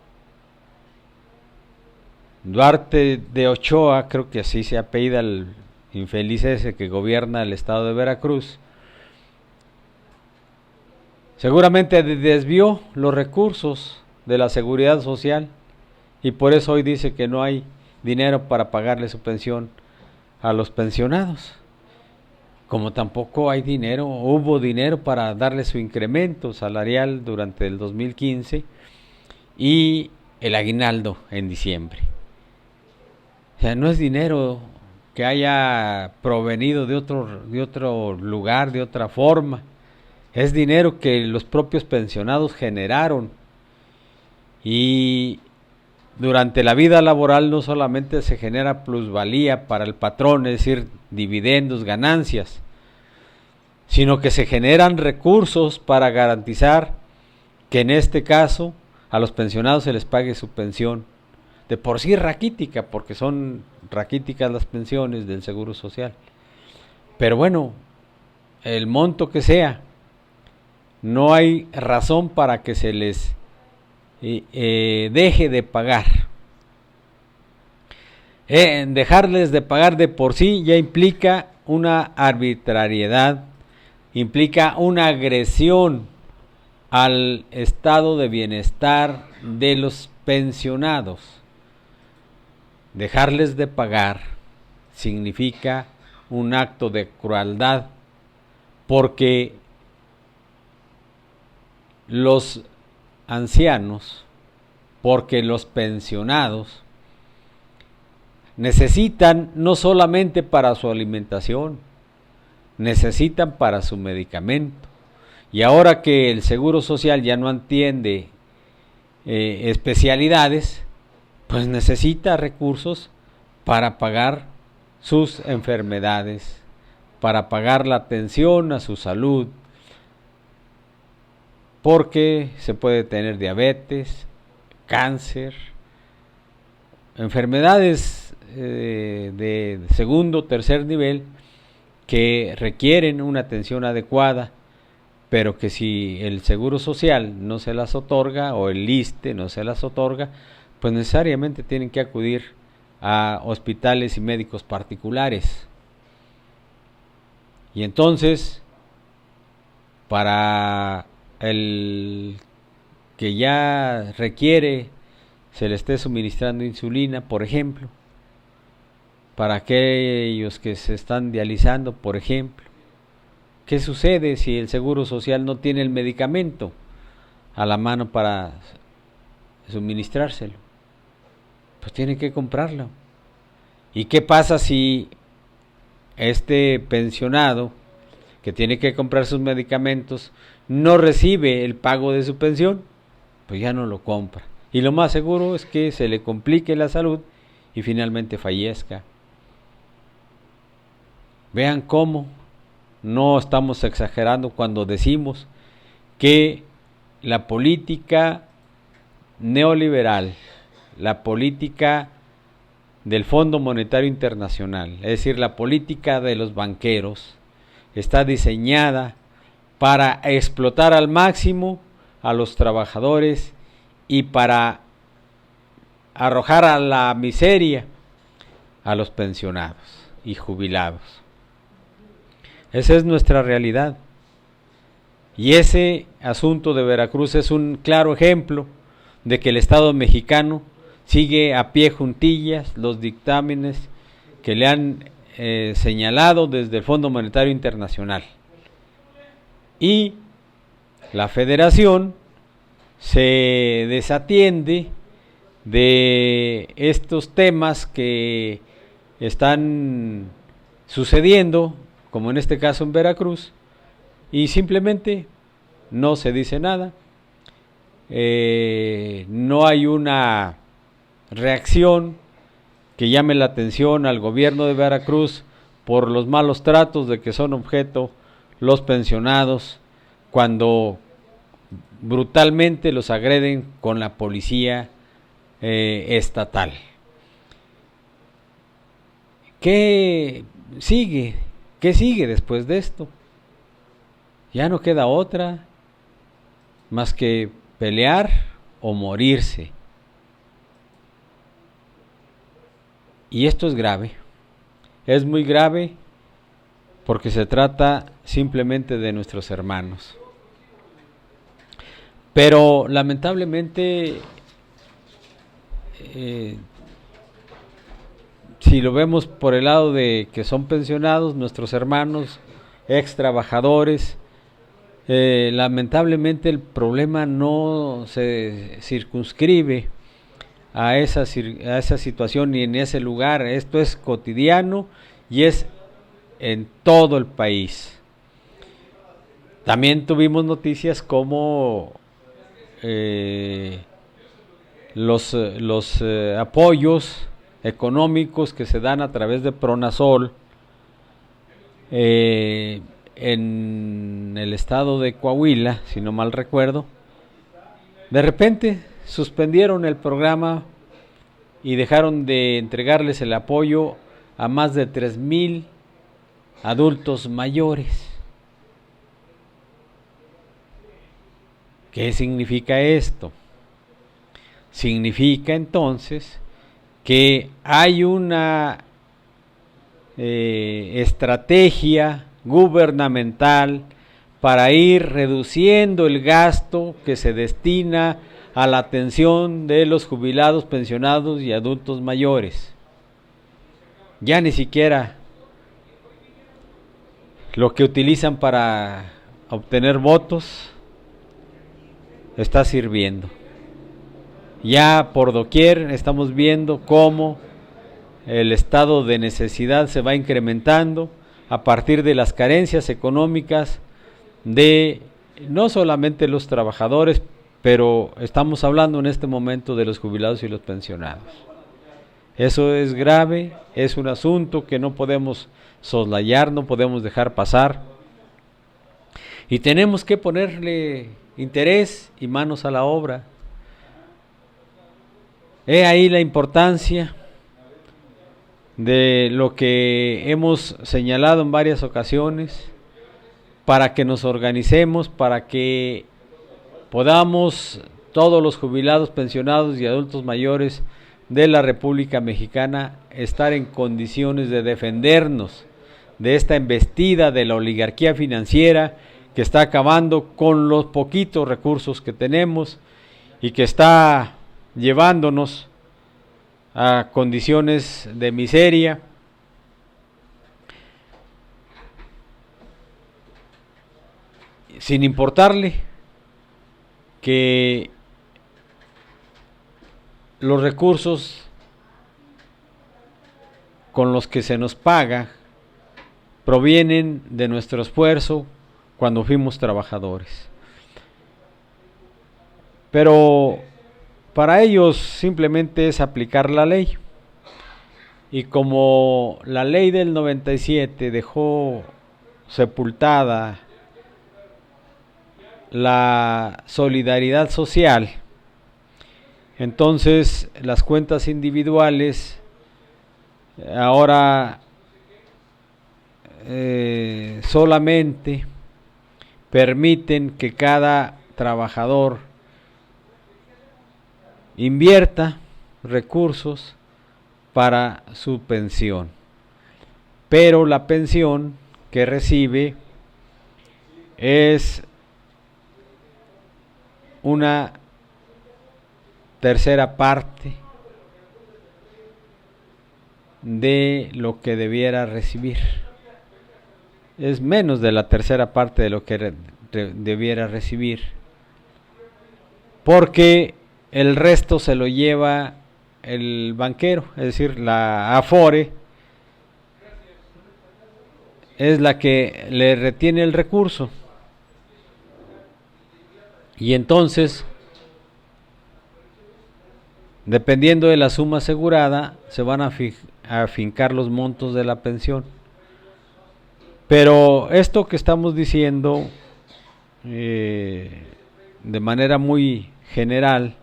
D: Duarte de Ochoa, creo que así se apellida el infeliz ese que gobierna el estado de Veracruz, seguramente desvió los recursos de la seguridad social y por eso hoy dice que no hay dinero para pagarle su pensión a los pensionados. Como tampoco hubo dinero para darle su incremento salarial durante el 2015 y el aguinaldo en diciembre. O sea, no es dinero que haya provenido de otro lugar, de otra forma. Es dinero que los propios pensionados generaron. Y durante la vida laboral no solamente se genera plusvalía para el patrón, es decir, dividendos, ganancias, sino que se generan recursos para garantizar que en este caso a los pensionados se les pague su pensión, de por sí raquítica, porque son raquíticas las pensiones del Seguro Social. Pero bueno, el monto que sea, no hay razón para que se les deje de pagar. Dejarles de pagar de por sí ya implica una arbitrariedad, implica una agresión al estado de bienestar de los pensionados. Dejarles de pagar significa un acto de crueldad, porque los ancianos, porque los pensionados necesitan no solamente para su alimentación, necesitan para su medicamento. Y ahora que el Seguro Social ya no atiende especialidades, pues necesita recursos para pagar sus enfermedades, para pagar la atención a su salud, porque se puede tener diabetes, cáncer, enfermedades de segundo o tercer nivel que requieren una atención adecuada, pero que si el Seguro Social no se las otorga o el ISSSTE no se las otorga, pues necesariamente tienen que acudir a hospitales y médicos particulares. Y entonces, para el que ya requiere, se le esté suministrando insulina, por ejemplo, para aquellos que se están dializando, por ejemplo, ¿qué sucede si el Seguro Social no tiene el medicamento a la mano para suministrárselo? Pues tiene que comprarlo. ¿Y qué pasa si este pensionado que tiene que comprar sus medicamentos no recibe el pago de su pensión? Pues ya no lo compra. Y lo más seguro es que se le complique la salud y finalmente fallezca. Vean cómo no estamos exagerando cuando decimos que la política neoliberal, la política del Fondo Monetario Internacional, es decir, la política de los banqueros, está diseñada para explotar al máximo a los trabajadores y para arrojar a la miseria a los pensionados y jubilados. Esa es nuestra realidad. Y ese asunto de Veracruz es un claro ejemplo de que el Estado mexicano sigue a pie juntillas los dictámenes que le han señalado desde el Fondo Monetario Internacional. Y la Federación se desatiende de estos temas que están sucediendo, como en este caso en Veracruz, y simplemente no se dice nada. No hay una reacción que llame la atención al gobierno de Veracruz por los malos tratos de que son objeto los pensionados cuando brutalmente los agreden con la policía estatal. ¿Qué sigue? ¿Qué sigue después de esto? Ya no queda otra más que pelear o morirse. Y esto es grave, es muy grave porque se trata simplemente de nuestros hermanos. Pero lamentablemente, si lo vemos por el lado de que son pensionados, nuestros hermanos, ex trabajadores, lamentablemente el problema no se circunscribe a esa situación ni en ese lugar. Esto es cotidiano y es en todo el país. También tuvimos noticias como los apoyos económicos que se dan a través de Pronasol en el estado de Coahuila, si no mal recuerdo, de repente suspendieron el programa y dejaron de entregarles el apoyo a más de 3,000 adultos mayores. ¿Qué significa esto? Significa entonces que hay una estrategia gubernamental para ir reduciendo el gasto que se destina a la atención de los jubilados, pensionados y adultos mayores. Ya ni siquiera lo que utilizan para obtener votos está sirviendo. Ya por doquier estamos viendo cómo el estado de necesidad se va incrementando a partir de las carencias económicas de no solamente los trabajadores, pero estamos hablando en este momento de los jubilados y los pensionados. Eso es grave, es un asunto que no podemos soslayar, no podemos dejar pasar, y tenemos que ponerle interés y manos a la obra. He ahí la importancia de lo que hemos señalado en varias ocasiones, para que nos organicemos, para que podamos todos los jubilados, pensionados y adultos mayores de la República Mexicana estar en condiciones de defendernos de esta embestida de la oligarquía financiera que está acabando con los poquitos recursos que tenemos y que está llevándonos a condiciones de miseria. Sin importarle que los recursos con los que se nos paga provienen de nuestro esfuerzo cuando fuimos trabajadores. Pero para ellos simplemente es aplicar la ley. Y como la ley del 97 dejó sepultada la solidaridad social, entonces las cuentas individuales ahora solamente permiten que cada trabajador invierta recursos para su pensión, pero la pensión que recibe es una tercera parte de lo que debiera recibir. Es menos de la tercera parte de lo que debiera recibir, porque el resto se lo lleva el banquero, es decir, la Afore es la que le retiene el recurso, y entonces, dependiendo de la suma asegurada, se van a afincar los montos de la pensión. Pero esto que estamos diciendo de manera muy general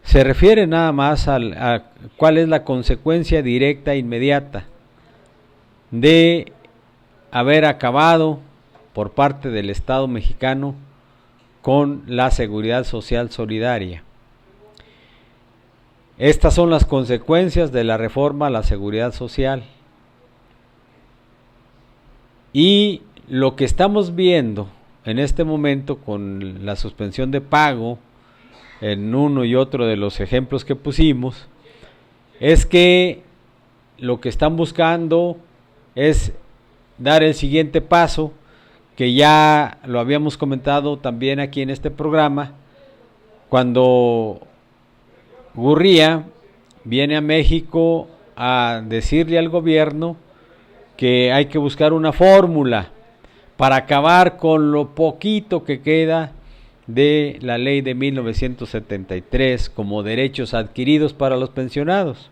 D: se refiere nada más a cuál es la consecuencia directa e inmediata de haber acabado por parte del Estado mexicano con la seguridad social solidaria. Estas son las consecuencias de la reforma a la seguridad social. Y lo que estamos viendo en este momento con la suspensión de pago en uno y otro de los ejemplos que pusimos, es que lo que están buscando es dar el siguiente paso, que ya lo habíamos comentado también aquí en este programa, cuando Gurría viene a México a decirle al gobierno que hay que buscar una fórmula para acabar con lo poquito que queda de la ley de 1973 como derechos adquiridos para los pensionados,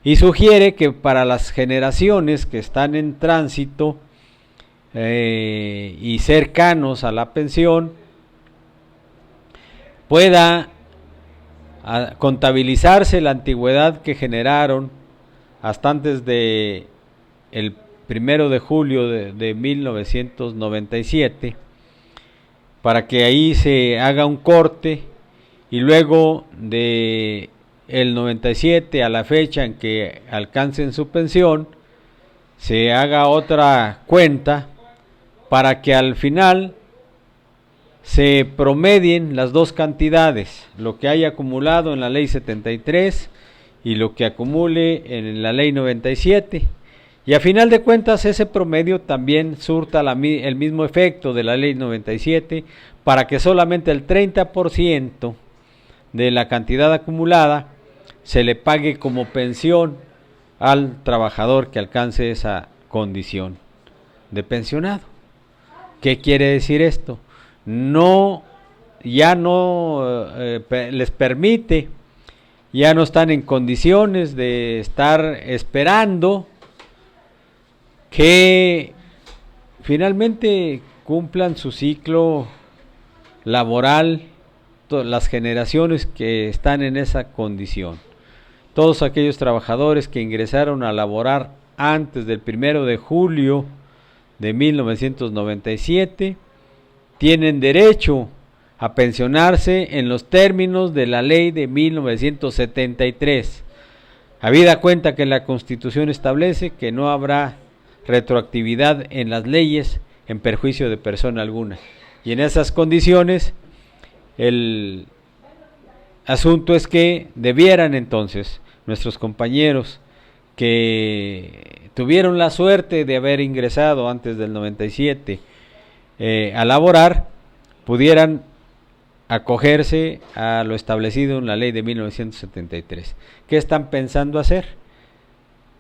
D: y sugiere que para las generaciones que están en tránsito y cercanos a la pensión pueda contabilizarse la antigüedad que generaron hasta antes de el 1 de julio de 1997, para que ahí se haga un corte y luego de el 97 a la fecha en que alcancen su pensión se haga otra cuenta para que al final se promedien las dos cantidades, lo que haya acumulado en la ley 73 y lo que acumule en la ley 97, y a final de cuentas ese promedio también surta el mismo efecto de la ley 97, para que solamente el 30% de la cantidad acumulada se le pague como pensión al trabajador que alcance esa condición de pensionado. ¿Qué quiere decir esto? Ya no les permite, ya no están en condiciones de estar esperando que finalmente cumplan su ciclo laboral las generaciones que están en esa condición. Todos aquellos trabajadores que ingresaron a laborar antes del 1 de julio de 1997 tienen derecho a pensionarse en los términos de la ley de 1973, habida cuenta que la Constitución establece que no habrá retroactividad en las leyes en perjuicio de persona alguna, y en esas condiciones el asunto es que debieran entonces nuestros compañeros que tuvieron la suerte de haber ingresado antes del 97 a laborar, pudieran acogerse a lo establecido en la ley de 1973. ¿Qué están pensando hacer?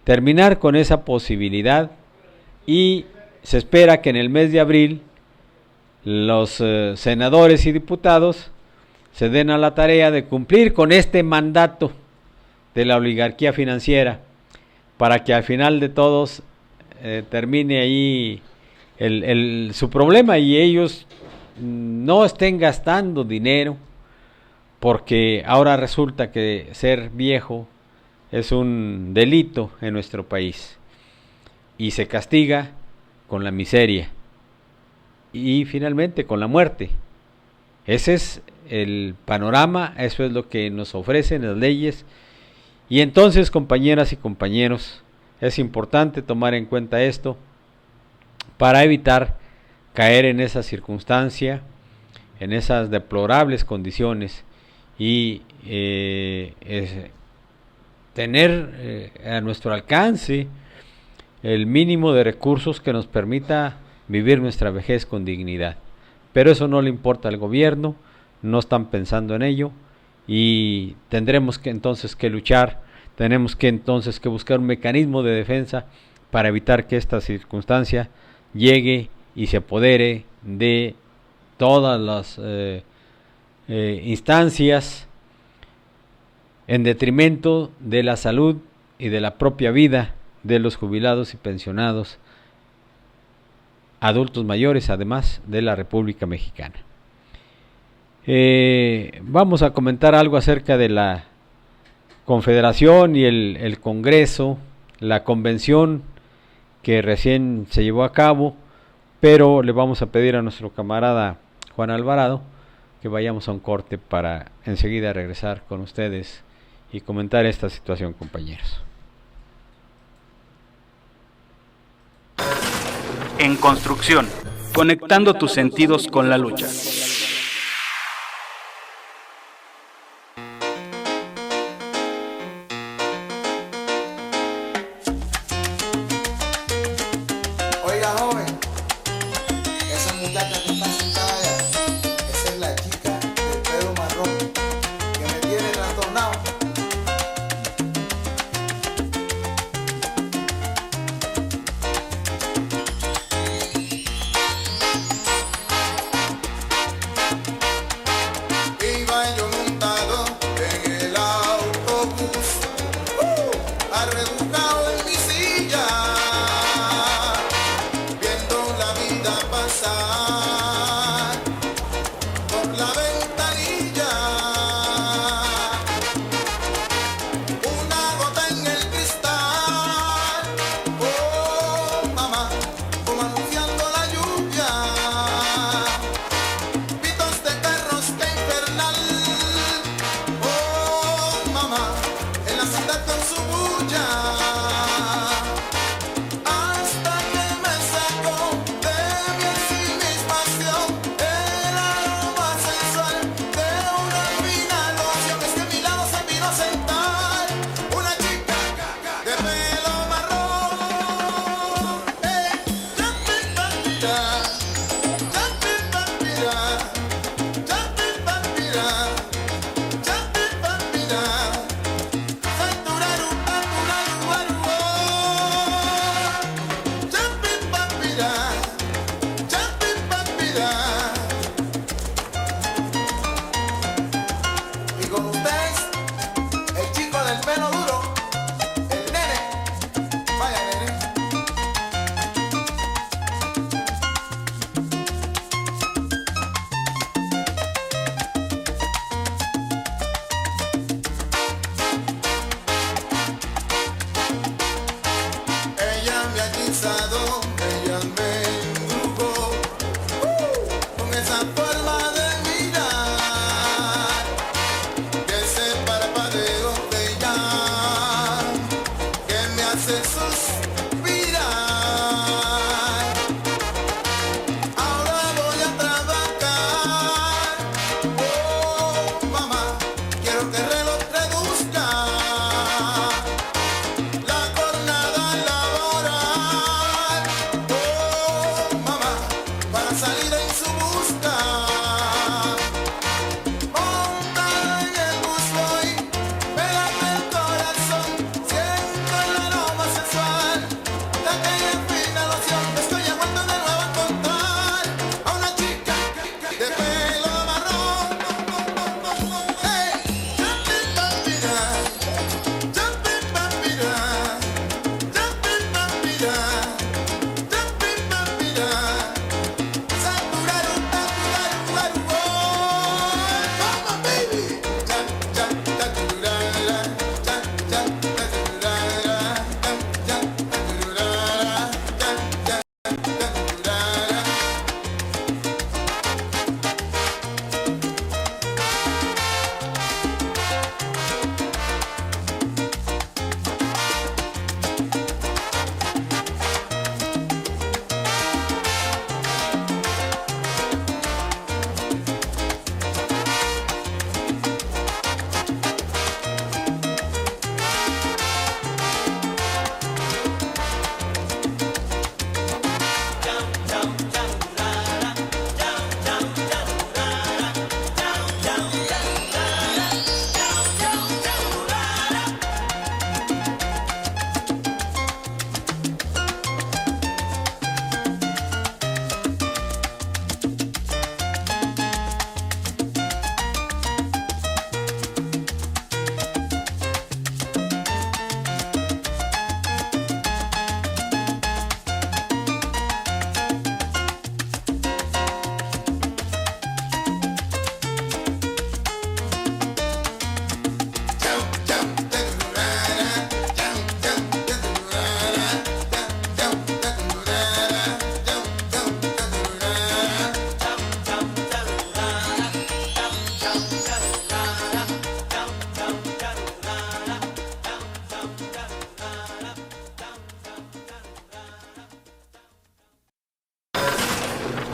D: Terminar con esa posibilidad, y se espera que en el mes de abril los senadores y diputados se den a la tarea de cumplir con este mandato de la oligarquía financiera, para que al final de todos termine ahí su problema y ellos no estén gastando dinero, porque ahora resulta que ser viejo es un delito en nuestro país y se castiga con la miseria y finalmente con la muerte. Ese es el panorama, eso es lo que nos ofrecen las leyes. Y entonces, compañeras y compañeros, es importante tomar en cuenta esto para evitar caer en esa circunstancia, en esas deplorables condiciones, y tener a nuestro alcance el mínimo de recursos que nos permita vivir nuestra vejez con dignidad. Pero eso no le importa al gobierno, no están pensando en ello, y tendremos que entonces que luchar, tenemos que entonces que buscar un mecanismo de defensa para evitar que esta circunstancia llegue y se apodere de todas las instancias en detrimento de la salud y de la propia vida de los jubilados y pensionados, adultos mayores, además de la República Mexicana. Vamos a comentar algo acerca de la Confederación y el Congreso, la convención que recién se llevó a cabo, pero le vamos a pedir a nuestro camarada Juan Alvarado que vayamos a un corte para enseguida regresar con ustedes y comentar esta situación, compañeros.
E: En construcción, conectando tus sentidos con la lucha.
G: Oiga, joven, esa muchacha que está sentada allá, esa es la chica del pelo marrón que me tiene trastornado.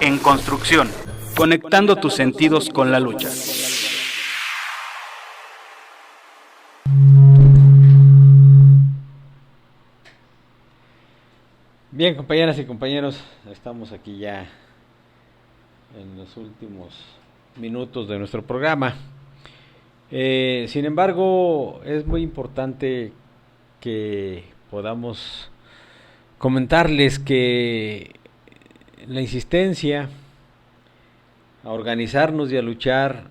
E: En construcción, conectando tus sentidos con la lucha.
D: Bien, compañeras y compañeros, estamos aquí ya en los últimos minutos de nuestro programa. Sin embargo, es muy importante que podamos comentarles que la insistencia a organizarnos y a luchar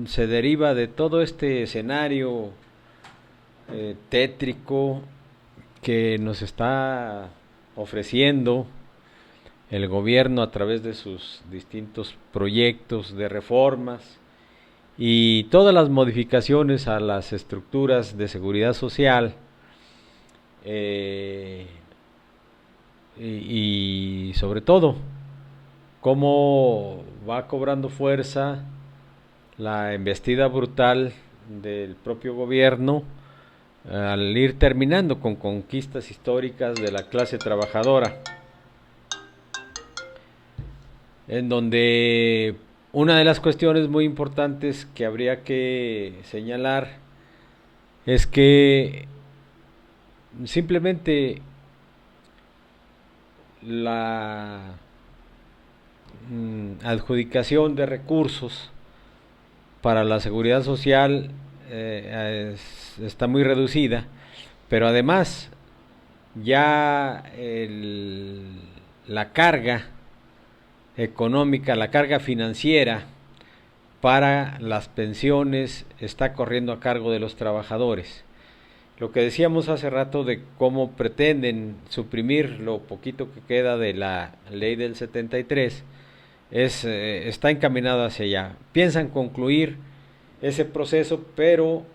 D: se deriva de todo este escenario tétrico que nos está ofreciendo el gobierno a través de sus distintos proyectos de reformas y todas las modificaciones a las estructuras de seguridad social y sobre todo cómo va cobrando fuerza la embestida brutal del propio gobierno al ir terminando con conquistas históricas de la clase trabajadora, en donde una de las cuestiones muy importantes que habría que señalar es que simplemente la adjudicación de recursos para la seguridad social está muy reducida, pero además ya la carga económica, la carga financiera para las pensiones está corriendo a cargo de los trabajadores. Lo que decíamos hace rato de cómo pretenden suprimir lo poquito que queda de la ley del 73 está encaminado hacia allá. Piensan concluir ese proceso, pero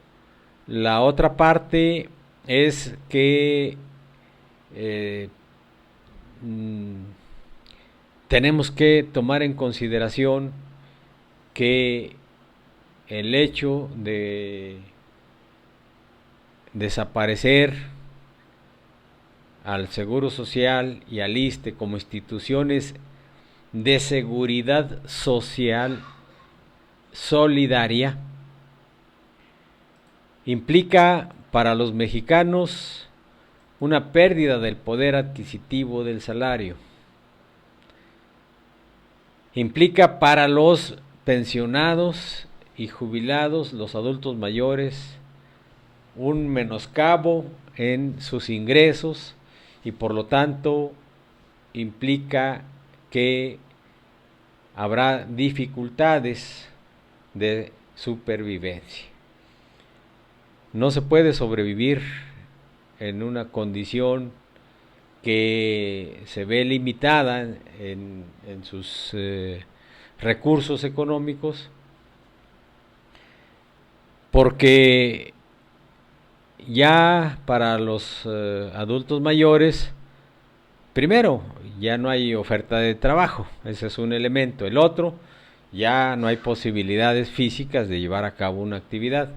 D: la otra parte es que tenemos que tomar en consideración que el hecho de desaparecer al Seguro Social y al ISSSTE como instituciones de seguridad social solidaria implica para los mexicanos una pérdida del poder adquisitivo del salario. Implica para los pensionados y jubilados, los adultos mayores, un menoscabo en sus ingresos y por lo tanto implica que habrá dificultades de supervivencia. No se puede sobrevivir en una condición que se ve limitada en sus recursos económicos, porque ya para los adultos mayores, primero, ya no hay oferta de trabajo, ese es un elemento. El otro, ya no hay posibilidades físicas de llevar a cabo una actividad.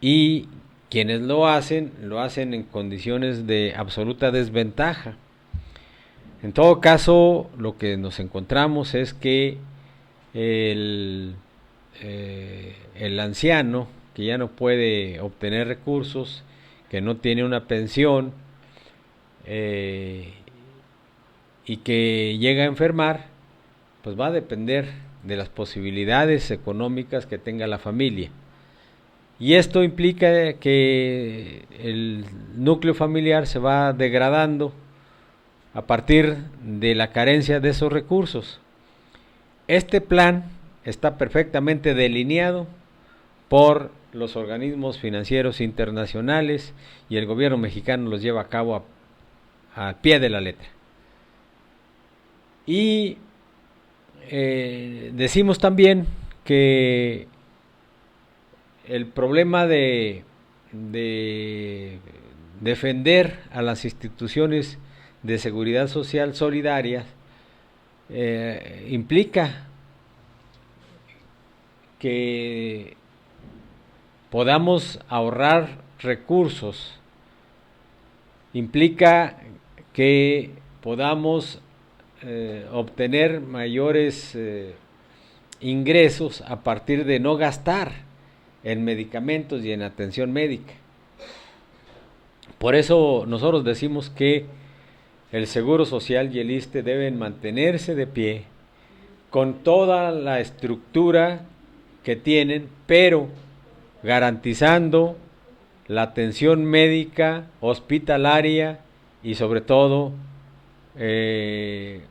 D: Y quienes lo hacen en condiciones de absoluta desventaja. En todo caso, lo que nos encontramos es que el anciano que ya no puede obtener recursos, que no tiene una pensión y que llega a enfermar, pues va a depender de las posibilidades económicas que tenga la familia. Y esto implica que el núcleo familiar se va degradando a partir de la carencia de esos recursos. Este plan está perfectamente delineado por los organismos financieros internacionales y el gobierno mexicano los lleva a cabo a pie de la letra. Y decimos también que el problema de defender a las instituciones de seguridad social solidarias implica que podamos ahorrar recursos, implica que podamos obtener mayores ingresos a partir de no gastar en medicamentos y en atención médica. Por eso nosotros decimos que el Seguro Social y el ISSSTE deben mantenerse de pie con toda la estructura que tienen, pero garantizando la atención médica, hospitalaria y sobre todo el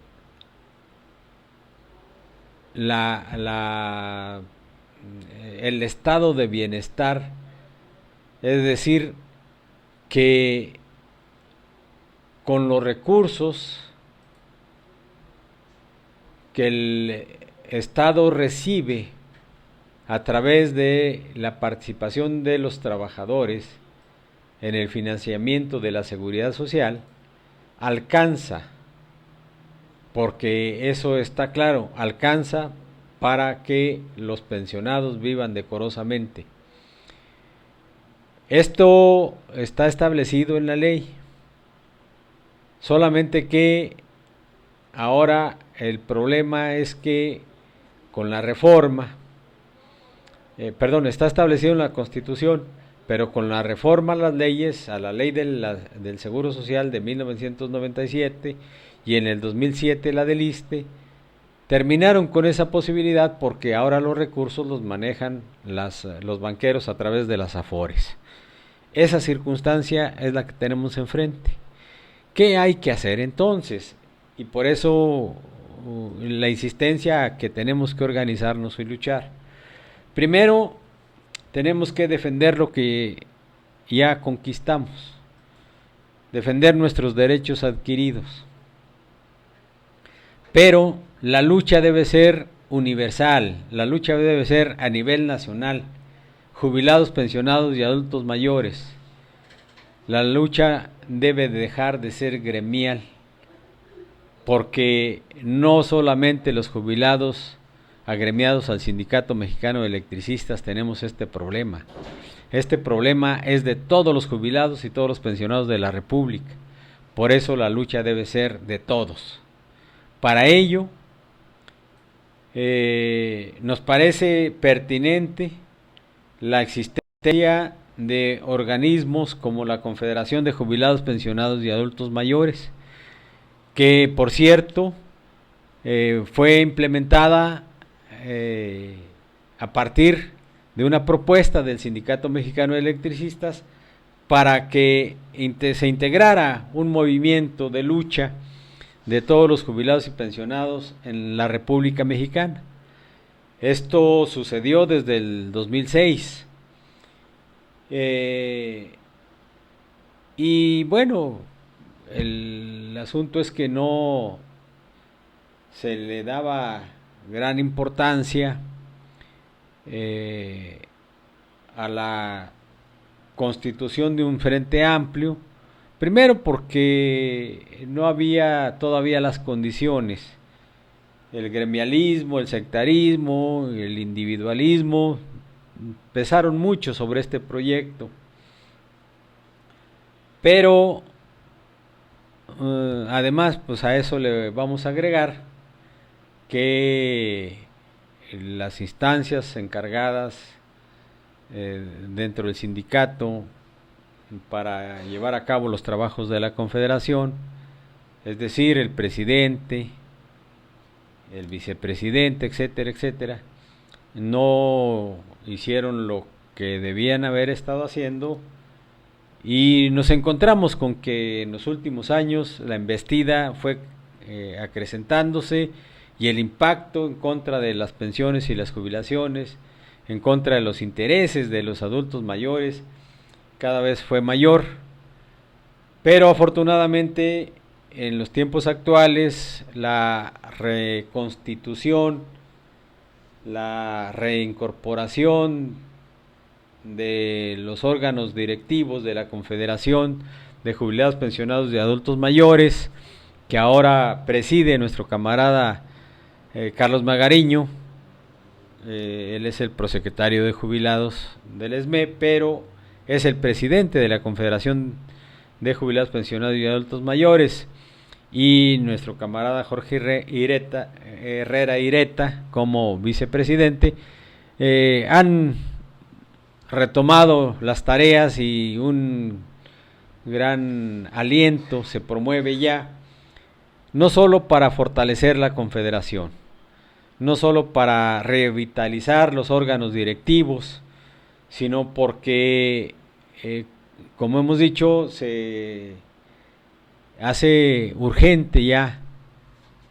D: estado de bienestar, es decir, que con los recursos que el Estado recibe a través de la participación de los trabajadores en el financiamiento de la seguridad social, alcanza, porque eso está claro, alcanza para que los pensionados vivan decorosamente. Esto está establecido en la ley, solamente que ahora el problema es que con la reforma, está establecido en la Constitución, pero con la reforma a las leyes, a la ley del Seguro Social de 1997 y en el 2007 la del ISSSTE, terminaron con esa posibilidad porque ahora los recursos los manejan los banqueros a través de las Afores. Esa circunstancia es la que tenemos enfrente. ¿Qué hay que hacer entonces? Y por eso la insistencia que tenemos que organizarnos y luchar. Primero, tenemos que defender lo que ya conquistamos, defender nuestros derechos adquiridos. Pero la lucha debe ser universal, la lucha debe ser a nivel nacional, jubilados, pensionados y adultos mayores. La lucha debe dejar de ser gremial, porque no solamente los jubilados agremiados al Sindicato Mexicano de Electricistas tenemos este problema. Este problema es de todos los jubilados y todos los pensionados de la República. Por eso la lucha debe ser de todos. Para ello, nos parece pertinente la existencia de organismos como la Confederación de Jubilados, Pensionados y Adultos Mayores, que por cierto fue implementada a partir de una propuesta del Sindicato Mexicano de Electricistas para que se integrara un movimiento de lucha de todos los jubilados y pensionados en la República Mexicana. Esto sucedió desde el 2006. Y bueno, el asunto es que no se le daba gran importancia a la constitución de un frente amplio, primero porque no había todavía las condiciones. El gremialismo, el sectarismo, el individualismo pesaron mucho sobre este proyecto, pero además pues a eso le vamos a agregar que las instancias encargadas dentro del sindicato para llevar a cabo los trabajos de la Confederación, es decir, el presidente, el vicepresidente, etcétera, etcétera, no hicieron lo que debían haber estado haciendo, y nos encontramos con que en los últimos años la embestida fue acrecentándose, y el impacto en contra de las pensiones y las jubilaciones, en contra de los intereses de los adultos mayores, cada vez fue mayor. Pero afortunadamente en los tiempos actuales la reconstitución, la reincorporación de los órganos directivos de la Confederación de Jubilados, Pensionados y Adultos Mayores, que ahora preside nuestro camarada Carlos Magariño. Él es el prosecretario de Jubilados del ESME, pero es el presidente de la Confederación de Jubilados, Pensionados y Adultos Mayores. y nuestro camarada Jorge Herrera Ireta como vicepresidente, han retomado las tareas y un gran aliento se promueve ya, no solo para fortalecer la Confederación, no solo para revitalizar los órganos directivos, sino porque, como hemos dicho, se hace urgente ya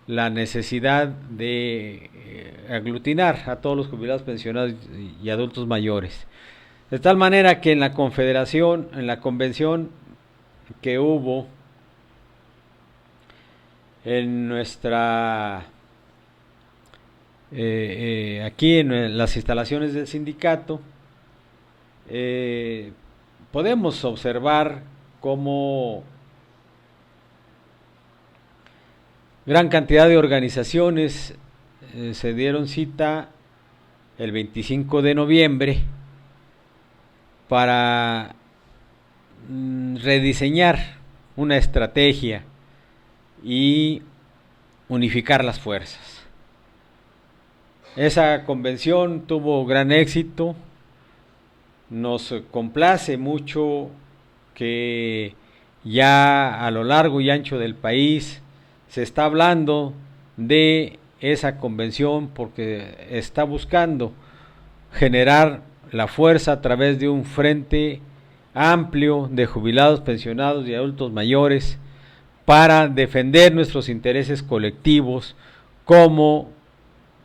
D: la necesidad de aglutinar a todos los jubilados, pensionados y adultos mayores. De tal manera que en la Confederación, en la convención que hubo en nuestra, aquí en las instalaciones del sindicato, podemos observar cómo gran cantidad de organizaciones se dieron cita el 25 de noviembre para rediseñar una estrategia y unificar las fuerzas. Esa convención tuvo gran éxito. Nos complace mucho que ya a lo largo y ancho del país se está hablando de esa convención, porque está buscando generar la fuerza a través de un frente amplio de jubilados, pensionados y adultos mayores para defender nuestros intereses colectivos como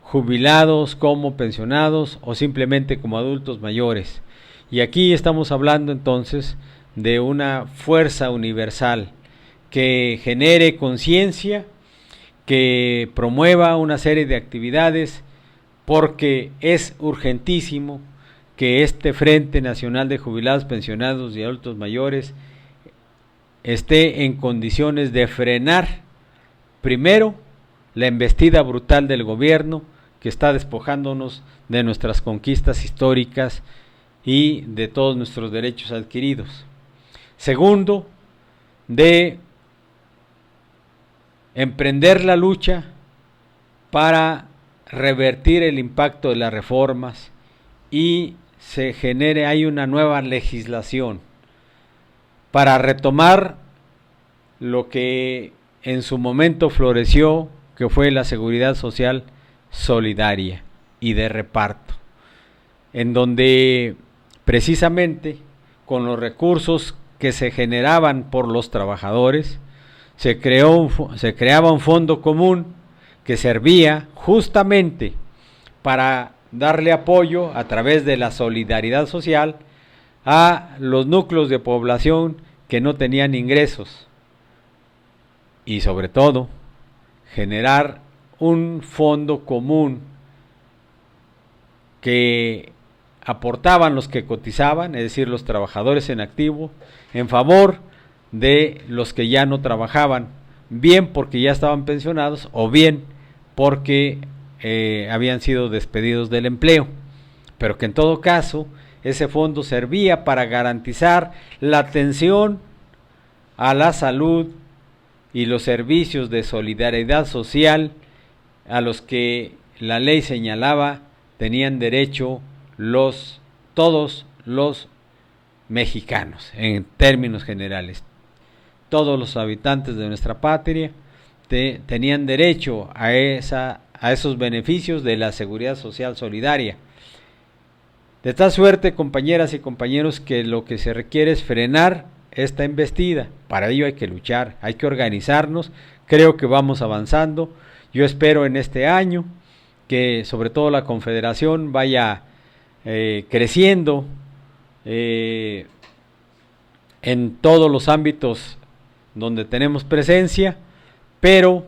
D: jubilados, como pensionados o simplemente como adultos mayores. Y aquí estamos hablando entonces de una fuerza universal que genere conciencia, que promueva una serie de actividades, porque es urgentísimo que este Frente Nacional de Jubilados, Pensionados y Adultos Mayores esté en condiciones de frenar, primero, la embestida brutal del gobierno que está despojándonos de nuestras conquistas históricas y de todos nuestros derechos adquiridos. Segundo, de emprender la lucha para revertir el impacto de las reformas y hay una nueva legislación para retomar lo que en su momento floreció, que fue la seguridad social solidaria y de reparto, en donde precisamente con los recursos que se generaban por los trabajadores se creaba un fondo común que servía justamente para darle apoyo a través de la solidaridad social a los núcleos de población que no tenían ingresos, y sobre todo generar un fondo común que aportaban los que cotizaban, es decir, los trabajadores en activo, en favor de los que ya no trabajaban, bien porque ya estaban pensionados o bien porque habían sido despedidos del empleo, pero que en todo caso ese fondo servía para garantizar la atención a la salud y los servicios de solidaridad social a los que la ley señalaba tenían derecho todos los mexicanos, en términos generales. Todos los habitantes de nuestra patria tenían derecho a esos beneficios de la seguridad social solidaria. De tal suerte, compañeras y compañeros, que lo que se requiere es frenar esta embestida. Para ello hay que luchar, hay que organizarnos. Creo que vamos avanzando. Yo espero en este año que sobre todo la Confederación vaya creciendo en todos los ámbitos donde tenemos presencia, pero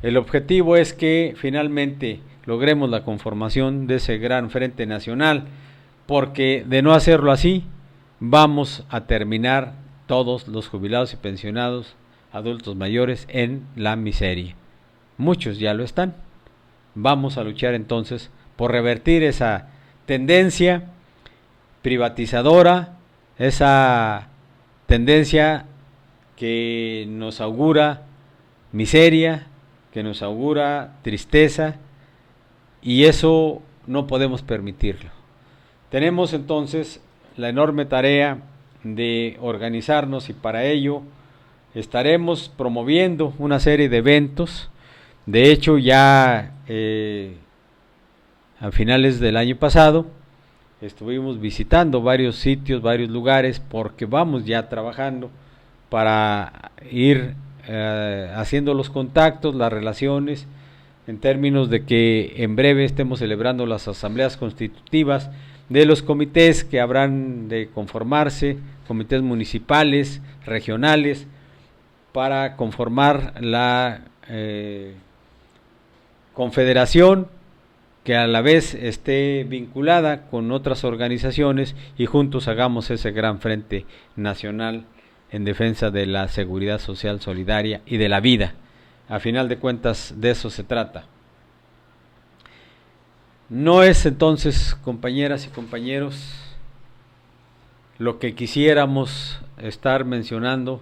D: el objetivo es que finalmente logremos la conformación de ese gran frente nacional, porque de no hacerlo así vamos a terminar todos los jubilados y pensionados adultos mayores en la miseria. Muchos ya lo están. Vamos a luchar entonces por revertir esa tendencia privatizadora, esa tendencia que nos augura miseria, que nos augura tristeza, y eso no podemos permitirlo. Tenemos entonces la enorme tarea de organizarnos, y para ello estaremos promoviendo una serie de eventos. De hecho, ya a finales del año pasado estuvimos visitando varios sitios, varios lugares, porque vamos ya trabajando para ir haciendo los contactos, las relaciones, en términos de que en breve estemos celebrando las asambleas constitutivas de los comités que habrán de conformarse, comités municipales, regionales, para conformar la confederación, que a la vez esté vinculada con otras organizaciones, y juntos hagamos ese gran frente nacional en defensa de la seguridad social solidaria y de la vida. A final de cuentas, de eso se trata. No es entonces, compañeras y compañeros, lo que quisiéramos estar mencionando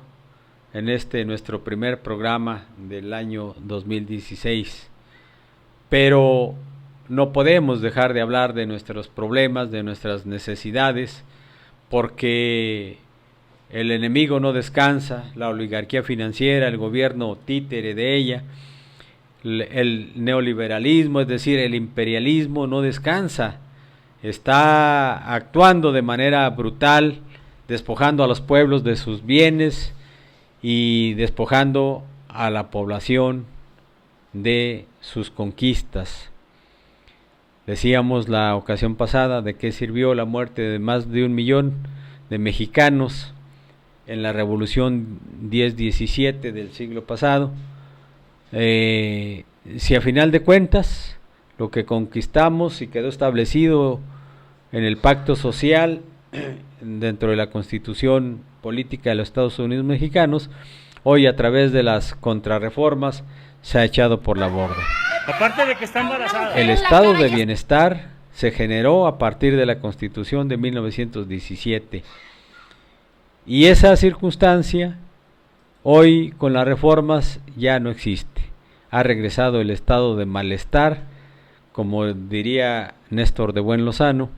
D: en este nuestro primer programa del año 2016, pero no podemos dejar de hablar de nuestros problemas, de nuestras necesidades, porque el enemigo no descansa, la oligarquía financiera, el gobierno títere de ella, el neoliberalismo, es decir, el imperialismo, no descansa, está actuando de manera brutal, despojando a los pueblos de sus bienes y despojando a la población de sus conquistas. Decíamos la ocasión pasada de qué sirvió la muerte de más de 1 millón de mexicanos en la revolución 10-17 del siglo pasado, si a final de cuentas lo que conquistamos y quedó establecido en el pacto social dentro de la Constitución política de los Estados Unidos mexicanos, hoy a través de las contrarreformas se ha echado por la borda.
H: Aparte de que está embarazada.
D: El estado de bienestar se generó a partir de la Constitución de 1917, y esa circunstancia hoy con las reformas ya no existe. Ha regresado el estado de malestar, como diría Néstor de Buen Lozano,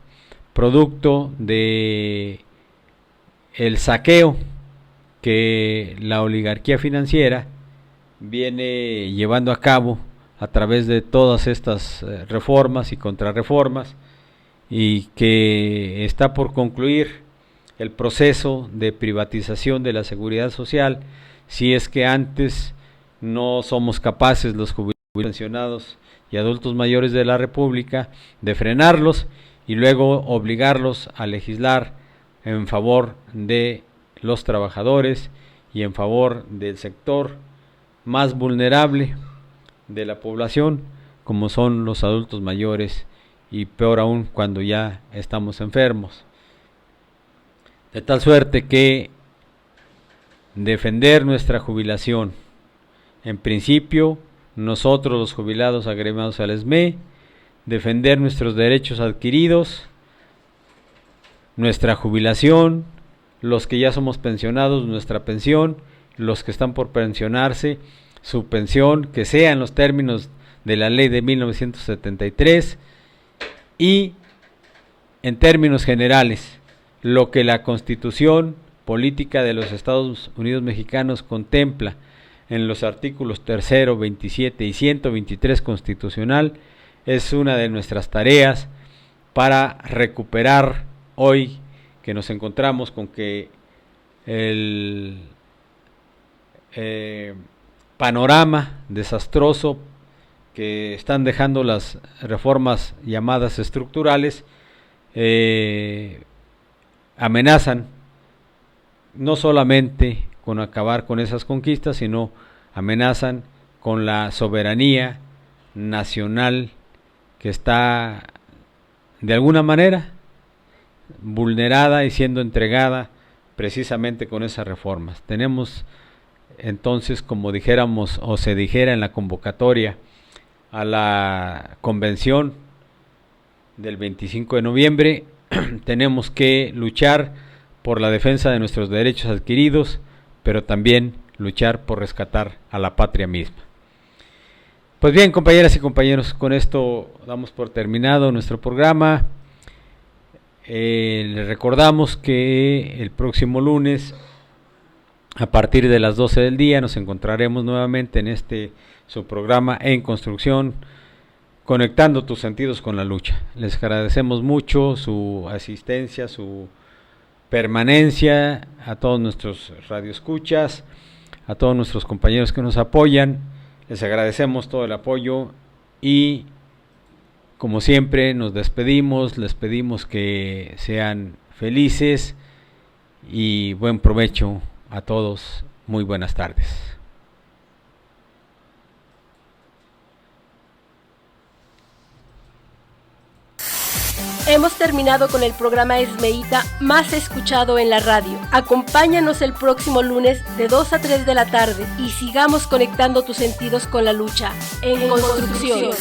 D: producto de el saqueo que la oligarquía financiera viene llevando a cabo a través de todas estas reformas y contrarreformas, y que está por concluir el proceso de privatización de la seguridad social, si es que antes no somos capaces los jubilados, pensionados y adultos mayores de la República de frenarlos y luego obligarlos a legislar en favor de los trabajadores y en favor del sector más vulnerable de la población, como son los adultos mayores, y peor aún cuando ya estamos enfermos. De tal suerte que defender nuestra jubilación, en principio nosotros los jubilados agremiados al ESME, defender nuestros derechos adquiridos, nuestra jubilación, los que ya somos pensionados, nuestra pensión, los que están por pensionarse, su pensión, que sea en los términos de la ley de 1973, y en términos generales lo que la Constitución política de los Estados Unidos mexicanos contempla en los artículos 3, 27 y 123 constitucional, es una de nuestras tareas para recuperar hoy que nos encontramos con que el panorama desastroso que están dejando las reformas llamadas estructurales amenazan no solamente con acabar con esas conquistas, sino amenazan con la soberanía nacional que está de alguna manera vulnerada y siendo entregada precisamente con esas reformas. Tenemos entonces, como dijéramos o se dijera en la convocatoria a la convención del 25 de noviembre, tenemos que luchar por la defensa de nuestros derechos adquiridos, pero también luchar por rescatar a la patria misma. Pues bien, compañeras y compañeros, con esto damos por terminado nuestro programa. Les recordamos que el próximo lunes, a partir de las 12 del día, nos encontraremos nuevamente en su programa En Construcción, conectando tus sentidos con la lucha. Les agradecemos mucho su asistencia, su permanencia, a todos nuestros radioescuchas, a todos nuestros compañeros que nos apoyan. Les agradecemos todo el apoyo y, como siempre, nos despedimos. Les pedimos que sean felices y buen provecho a todos. Muy buenas tardes.
B: Hemos terminado con el programa Esmeíta más escuchado en la radio. Acompáñanos el próximo lunes de 2 a 3 de la tarde y sigamos conectando tus sentidos con la lucha. En Construcción.